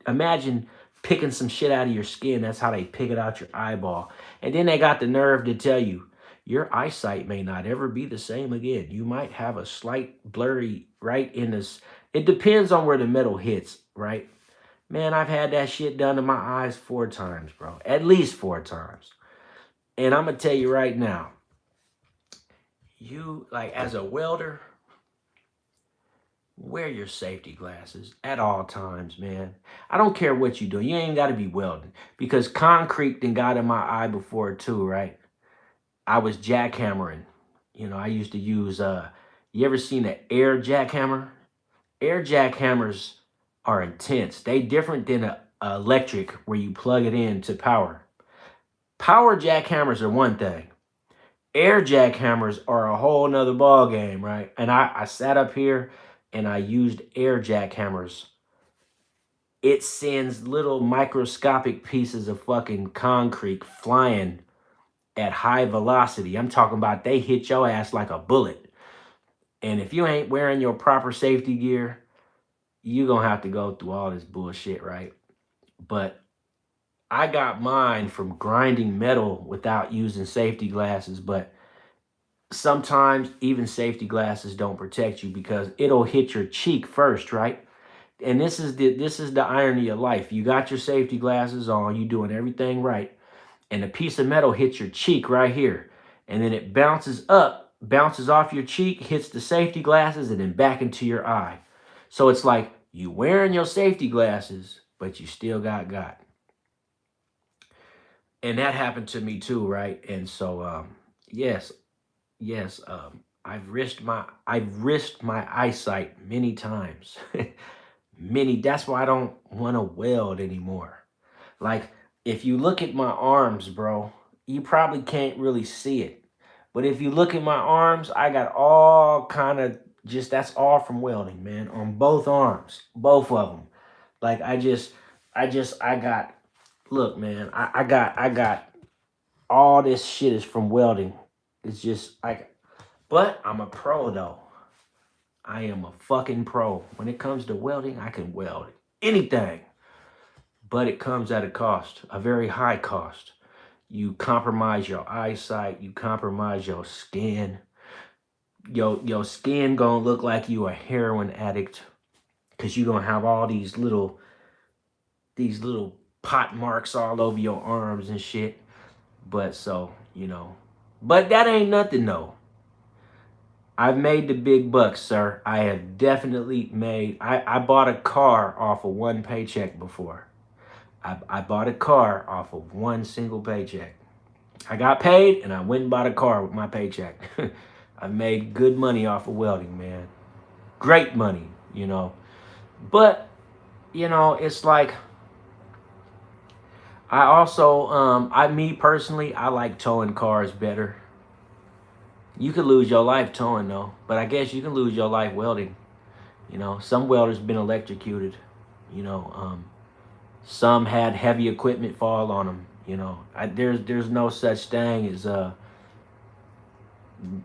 Imagine picking some shit out of your skin. That's how they pick it out your eyeball. And then they got the nerve to tell you your eyesight may not ever be the same again. You might have a slight blurry right in this. It depends on where the metal hits, right? Man, I've had that shit done to my eyes 4 times, bro. At least 4 times. And I'm going to tell you right now, you, like, as a welder, wear your safety glasses at all times, man. I don't care what you do. You ain't got to be welding, because concrete done got in my eye before too, right? I was jackhammering. You know, I used to use, you ever seen an air jackhammer? Air jackhammers are intense. They different than a electric where you plug it in to power. Power jackhammers are one thing. Air jackhammers are a whole nother ball game, right? And I sat up here and I used air jackhammers. It sends little microscopic pieces of fucking concrete flying at high velocity. I'm talking about they hit your ass like a bullet. And if you ain't wearing your proper safety gear, you're going to have to go through all this bullshit, right? But I got mine from grinding metal without using safety glasses. But sometimes even safety glasses don't protect you, because it'll hit your cheek first, right? And this is the irony of life. You got your safety glasses on, you doing everything right, and a piece of metal hits your cheek right here. And then it bounces up, bounces off your cheek, hits the safety glasses, and then back into your eye. So it's like you wearing your safety glasses, but you still got. And that happened to me too, right? And so, yes, I've risked my eyesight many times. That's why I don't want to weld anymore. Like, if you look at my arms, bro, you probably can't really see it. But if you look at my arms, I got all kind of that's all from welding, man, on both arms, both of them. Like, I got, look, man, I got all this shit is from welding. It's just like, but I'm a pro though. I am a fucking pro. When it comes to welding, I can weld anything. But it comes at a cost, a very high cost. You compromise your eyesight, you compromise your skin. Your skin gonna look like you a heroin addict, because you're gonna have all these little pot marks all over your arms and shit. But so, but that ain't nothing though. I've made the big bucks, sir. I have definitely made, I bought a car off of one paycheck before. I bought a car off of one single paycheck. I got paid and I went and bought a car with my paycheck. I made good money off of welding, man. Great money, But, it's like, I also, me personally, I like towing cars better. You could lose your life towing though, but I guess you can lose your life welding. Some welders been electrocuted. Some had heavy equipment fall on them. You know, there's no such thing as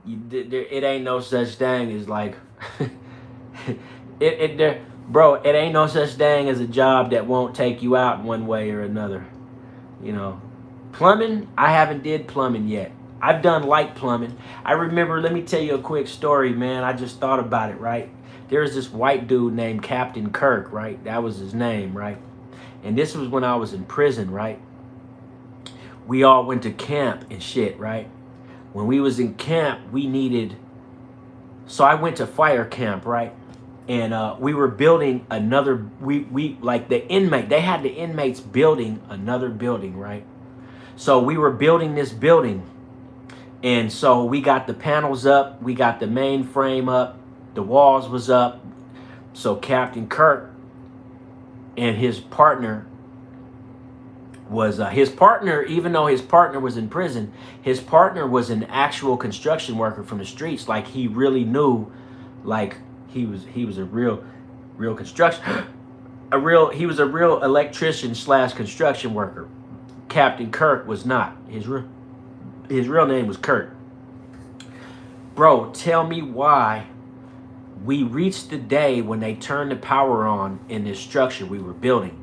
it ain't no such thing as like bro, it ain't no such thing as a job that won't take you out one way or another. You know, plumbing, I haven't did plumbing yet. I've done light plumbing. I remember, let me tell you a quick story, man. I just thought about it, right? There's this white dude named Captain Kirk, right? That was his name, right? And this was when I was in prison, right? We all went to camp and shit, right? When we was in camp, we needed, so I went to fire camp, right? And we were building another, we like the inmate, they had the inmates building another building, right? So we were building this building. And so we got the panels up, we got the main frame up, the walls was up. So Captain Kirk and his partner was even though his partner was in prison, his partner was an actual construction worker from the streets. Like he really knew, like he was a real construction, he was a real electrician / construction worker. Captain Kirk was not. His real name was Kurt. Bro, tell me why we reached the day when they turned the power on in this structure we were building.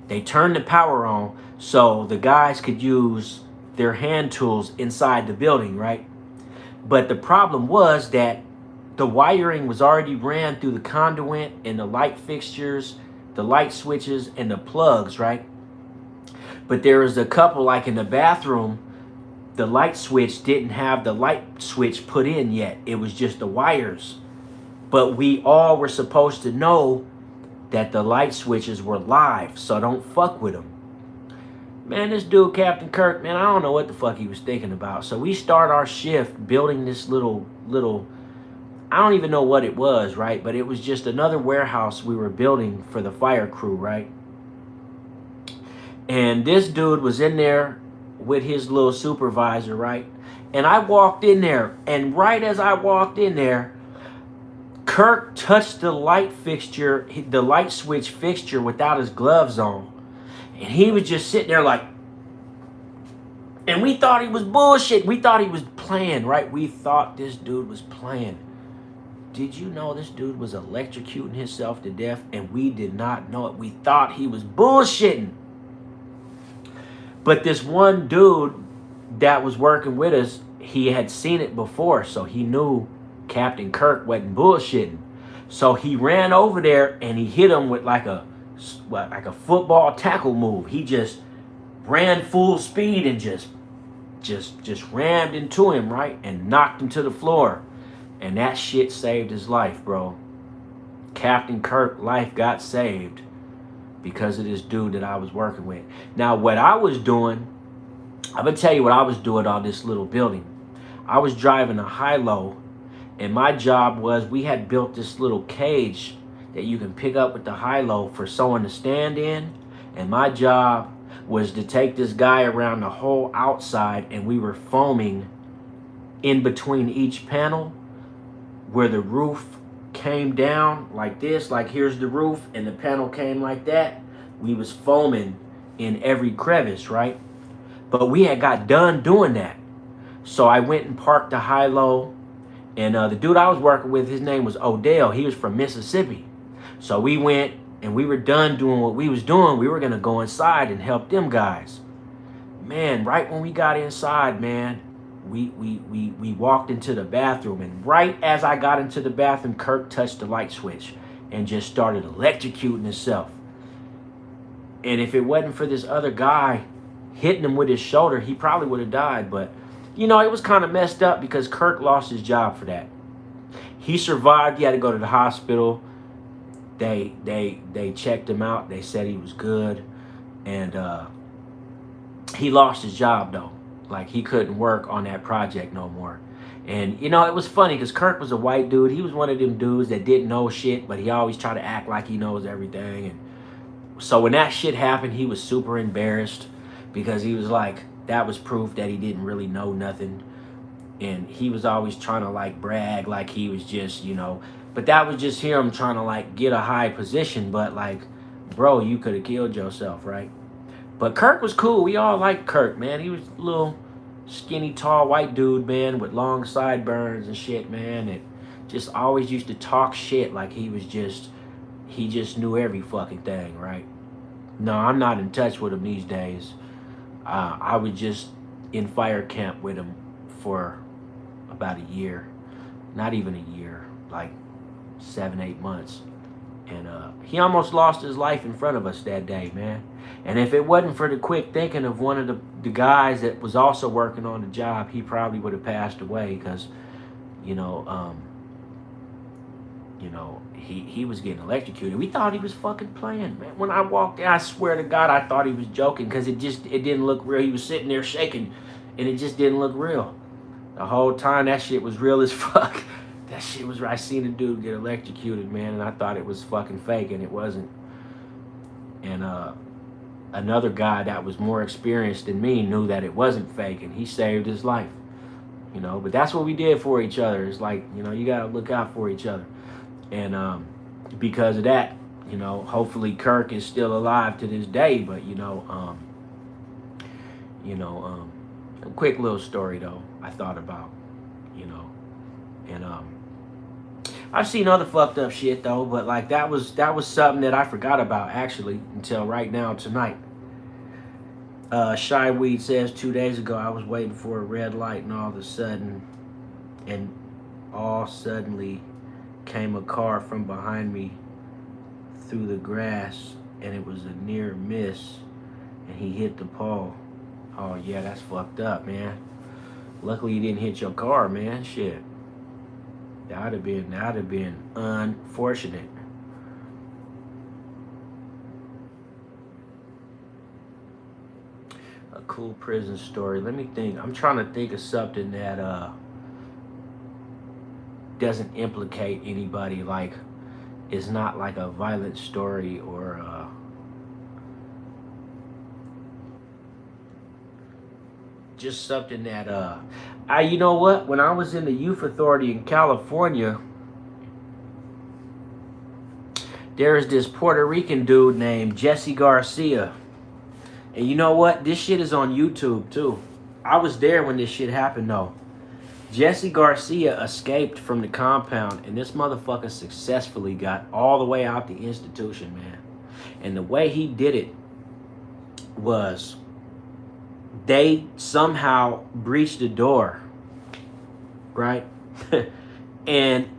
They turned the power on so the guys could use their hand tools inside the building, right? But the problem was that the wiring was already ran through the conduit and the light fixtures, the light switches, and the plugs, right? But there was a couple, like in the bathroom, the light switch didn't have the light switch put in yet. It was just the wires. But we all were supposed to know that the light switches were live, so don't fuck with them. Man, this dude, Captain Kirk, man, I don't know what the fuck he was thinking about. So we start our shift building this little, I don't even know what it was, right? But it was just another warehouse we were building for the fire crew, right? And this dude was in there with his little supervisor, right? And I walked in there, and right as I walked in there, Kirk touched the light fixture, the light switch fixture without his gloves on. And he was just sitting there like, and we thought he was bullshit. We thought he was playing, right? We thought this dude was playing. Did you know this dude was electrocuting himself to death? And we did not know it. We thought he was bullshitting. But this one dude that was working with us, he had seen it before, so he knew Captain Kirk wasn't bullshitting. So he ran over there and he hit him with like a football tackle move. He just ran full speed and just rammed into him, right? And knocked him to the floor. And that shit saved his life, bro. Captain Kirk's life got saved because of this dude that I was working with. Now, what I was doing, I'm going to tell you what I was doing on this little building. I was driving a high-low, and my job was, we had built this little cage that you can pick up with the high-low for someone to stand in, and my job was to take this guy around the whole outside, and we were foaming in between each panel where the roof came down like this, like here's the roof, and the panel came like that. We was foaming in every crevice, right? But we had got done doing that. So I went and parked the high-low, and the dude I was working with, his name was Odell. He was from Mississippi. So we went and we were done doing what we was doing. We were gonna go inside and help them guys. Man, right when we got inside, man, we walked into the bathroom, and right as I got into the bathroom, Kirk touched the light switch and just started electrocuting himself. And if it wasn't for this other guy hitting him with his shoulder, he probably would have died. But you know, it was kind of messed up because Kirk lost his job for that. He survived. He had to go to the hospital. They checked him out. They said he was good, and he lost his job though. Like, he couldn't work on that project no more. And, you know, it was funny because Kirk was a white dude. He was one of them dudes that didn't know shit, but he always tried to act like he knows everything. And so when that shit happened, he was super embarrassed because he was like, that was proof that he didn't really know nothing. And he was always trying to, like, brag like he was just, you know. But that was just him trying to, like, get a high position. But, like, bro, you could have killed yourself, right? But Kirk was cool. We all liked Kirk, man. He was a little skinny, tall, white dude, man, with long sideburns and shit, man. And just always used to talk shit like he just knew every fucking thing, right? No, I'm not in touch with him these days. I was just in fire camp with him for about a year. Not even a year, like 7, 8 months. And he almost lost his life in front of us that day, man. And if it wasn't for the quick thinking of one of the guys that was also working on the job, he probably would have passed away because, he was getting electrocuted. We thought he was fucking playing, man. When I walked in, I swear to God, I thought he was joking because it didn't look real. He was sitting there shaking, and it just didn't look real. The whole time, that shit was real as fuck. That shit was, I seen a dude get electrocuted, man, and I thought it was fucking fake, and it wasn't. And another guy that was more experienced than me knew that it wasn't fake, and he saved his life. But that's what we did for each other. It's like, you gotta look out for each other. And because of that, hopefully Kirk is still alive to this day. But a quick little story though I thought about, and I've seen other fucked up shit though, but like that was something that I forgot about actually until right now tonight. Shy Weed says 2 days ago I was waiting for a red light and all suddenly came a car from behind me through the grass, and it was a near miss, and he hit the pole. Oh yeah, that's fucked up, man. Luckily you didn't hit your car, man. Shit, that'd have been unfortunate. A cool prison story. Let me think. I'm trying to think of something that doesn't implicate anybody, like it's not like a violent story or just something that you know what, when I was in the youth authority in California, there's this Puerto Rican dude named Jesse Garcia, and you know what, this shit is on YouTube too. I was there when this shit happened though. Jesse Garcia escaped from the compound, and this motherfucker successfully got all the way out the institution, man. And the way he did it was they somehow breached the door, right? And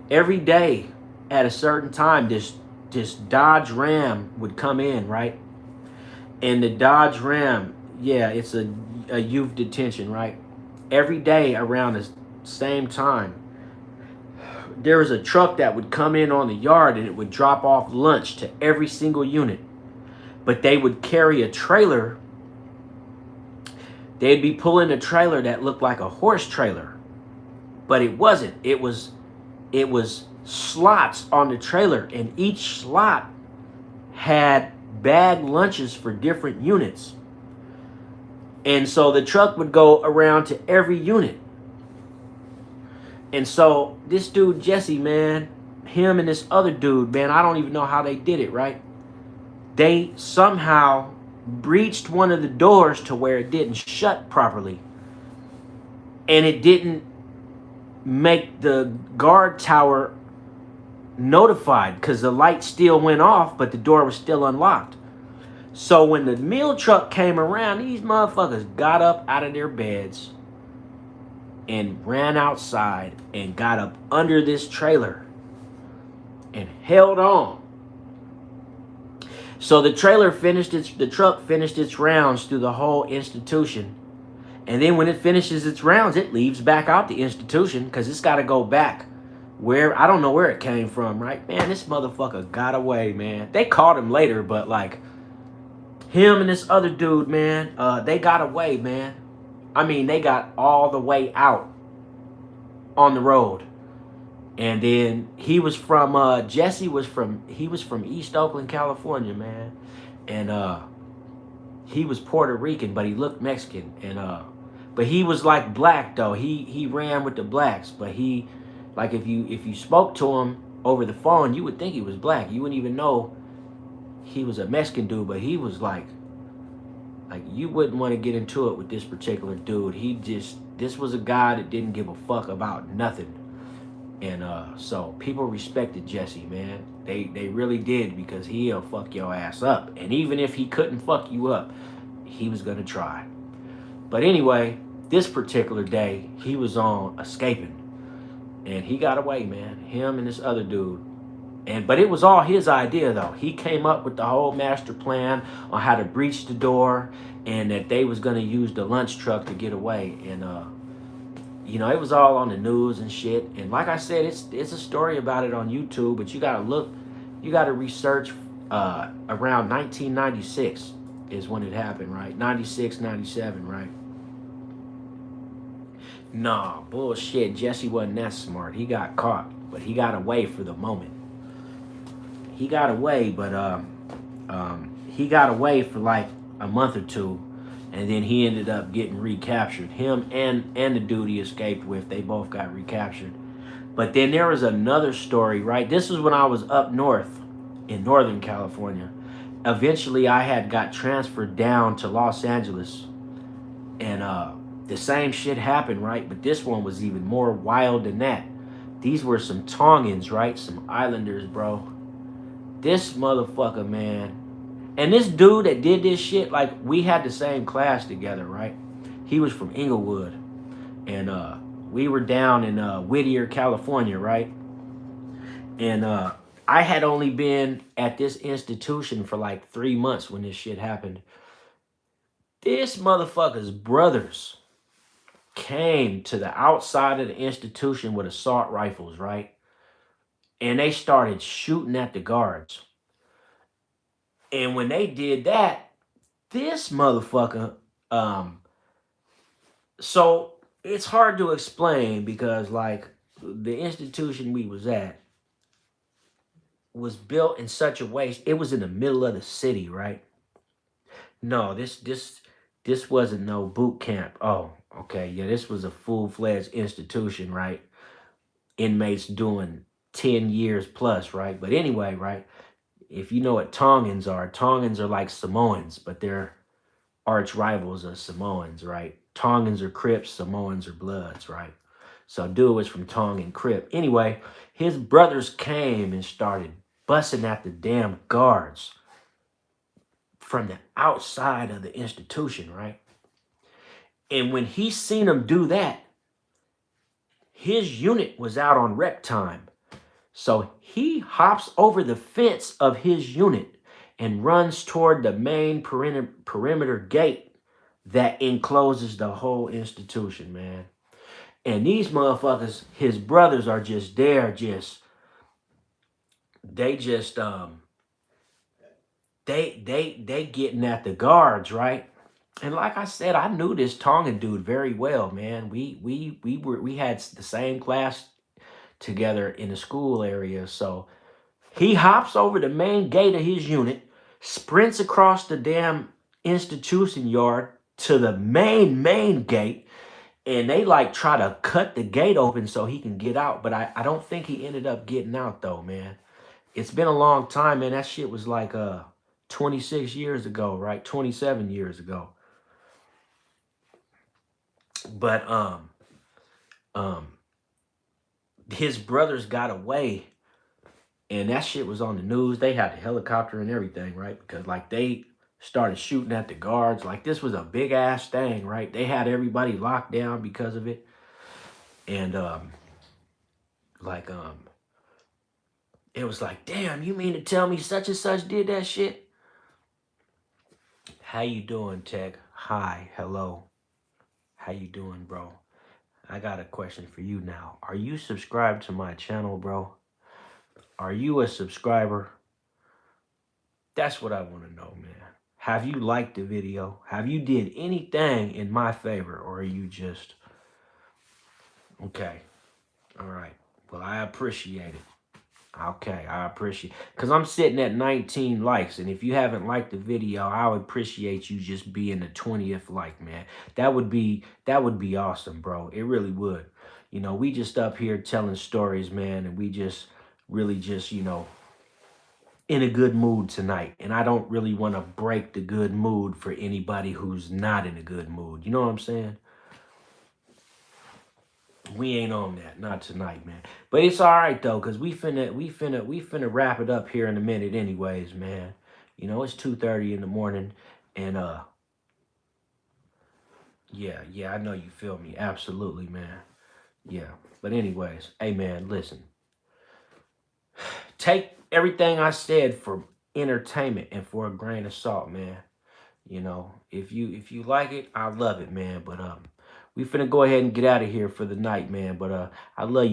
every day at a certain time, this Dodge Ram would come in, right? And the Dodge Ram, yeah, it's a youth detention, right? Every day around the same time, there was a truck that would come in on the yard and it would drop off lunch to every single unit. But they would carry a trailer. They'd be pulling a trailer that looked like a horse trailer, but it wasn't. It was slots on the trailer, and each slot had bagged lunches for different units. And so the truck would go around to every unit. And so this dude, Jesse, man, him and this other dude, man, I don't even know how they did it, right? They somehow breached one of the doors to where it didn't shut properly. And it didn't make the guard tower notified because the light still went off, but the door was still unlocked. So when the meal truck came around, these motherfuckers got up out of their beds and ran outside and got up under this trailer and held on. So the truck finished its rounds through the whole institution. And then when it finishes its rounds, it leaves back out the institution because it's got to go back where, I don't know where it came from, right? Man, this motherfucker got away, man. They caught him later, but like, him and this other dude, man, they got away, man. I mean, they got all the way out on the road. And then he was from, Jesse was from East Oakland, California, man. And he was Puerto Rican, but he looked Mexican. And but he was like black though. He ran with the blacks, but he, like if you spoke to him over the phone, you would think he was black. You wouldn't even know he was a Mexican dude, but he was like Like, you wouldn't want to get into it with this particular dude. This was a guy that didn't give a fuck about nothing. And so people respected Jesse, man. They really did, because he'll fuck your ass up. And even if he couldn't fuck you up, he was gonna try. But anyway, this particular day, he was on escaping. And he got away, man. Him and this other dude. But it was all his idea, though. He came up with the whole master plan on how to breach the door, and that they was gonna use the lunch truck to get away. And you know, it was all on the news and shit. And like I said, it's a story about it on YouTube, but you gotta look, you gotta research. Around 1996 is when it happened, right? 96, 97, right? Nah, bullshit. Jesse wasn't that smart. He got caught, but he got away for the moment. He got away, but he got away for like a month or two, and then he ended up getting recaptured. Him and the dude he escaped with, they both got recaptured. But then there was another story, right? This was when I was up north in Northern California. Eventually, I had got transferred down to Los Angeles, and the same shit happened, right? But this one was even more wild than that. These were some Tongans, right? Some islanders, bro. This motherfucker, man. And this dude that did this shit, like, we had the same class together, right? He was from Inglewood. And we were down in Whittier, California, right? And I had only been at this institution for like 3 months when this shit happened. This motherfucker's brothers came to the outside of the institution with assault rifles, right? And they started shooting at the guards. And when they did that, this motherfucker, so it's hard to explain, because like the institution we was at was built in such a way, it was in the middle of the city, right? No, this wasn't no boot camp. Oh, okay, yeah, this was a full-fledged institution, right? Inmates doing 10 years plus, right? But anyway, right? If you know what Tongans are like Samoans, but they're arch rivals of Samoans, right? Tongans are Crips, Samoans are Bloods, right? So dude was from Tongan Crip. Anyway, his brothers came and started busting at the damn guards from the outside of the institution, right? And when he seen them do that, his unit was out on rec time. So he hops over the fence of his unit and runs toward the main perimeter gate that encloses the whole institution, man. And these motherfuckers, his brothers, are just there, they getting at the guards, right? And like I said, I knew this Tongan dude very well, man. We had the same class together in the school area. So he hops over the main gate of his unit, sprints across the damn institution yard to the main gate, and they like try to cut the gate open so he can get out. But I don't think he ended up getting out though, man. It's been a long time, man. That shit was like 26 years ago, right? 27 years ago. But his brothers got away, and that shit was on the news. They had the helicopter and everything, right? Because like they started shooting at the guards. Like this was a big ass thing, right? They had everybody locked down because of it. And it was like, damn, you mean to tell me such and such did that shit? How you doing, Tech? Hi, hello. How you doing, bro? I got a question for you now. Are you subscribed to my channel, bro? Are you a subscriber? That's what I want to know, man. Have you liked the video? Have you did anything in my favor, or are you just... Okay. All right. Well, I appreciate it. Okay, I appreciate, because I'm sitting at 19 likes, and if you haven't liked the video, I would appreciate you just being the 20th like, man. That would be awesome, bro. It really would. You know, we just up here telling stories, man, and we just really just, you know, in a good mood tonight. And I don't really want to break the good mood for anybody who's not in a good mood. You know what I'm saying? We ain't on that, not tonight, man. But it's all right though, cause we finna wrap it up here in a minute, anyways, man. You know it's 2:30 in the morning, and yeah, I know you feel me, absolutely, man. Yeah, but anyways, hey, man, listen. Take everything I said for entertainment and for a grain of salt, man. You know, if you like it, I love it, man. But we finna go ahead and get out of here for the night, man. But I love you.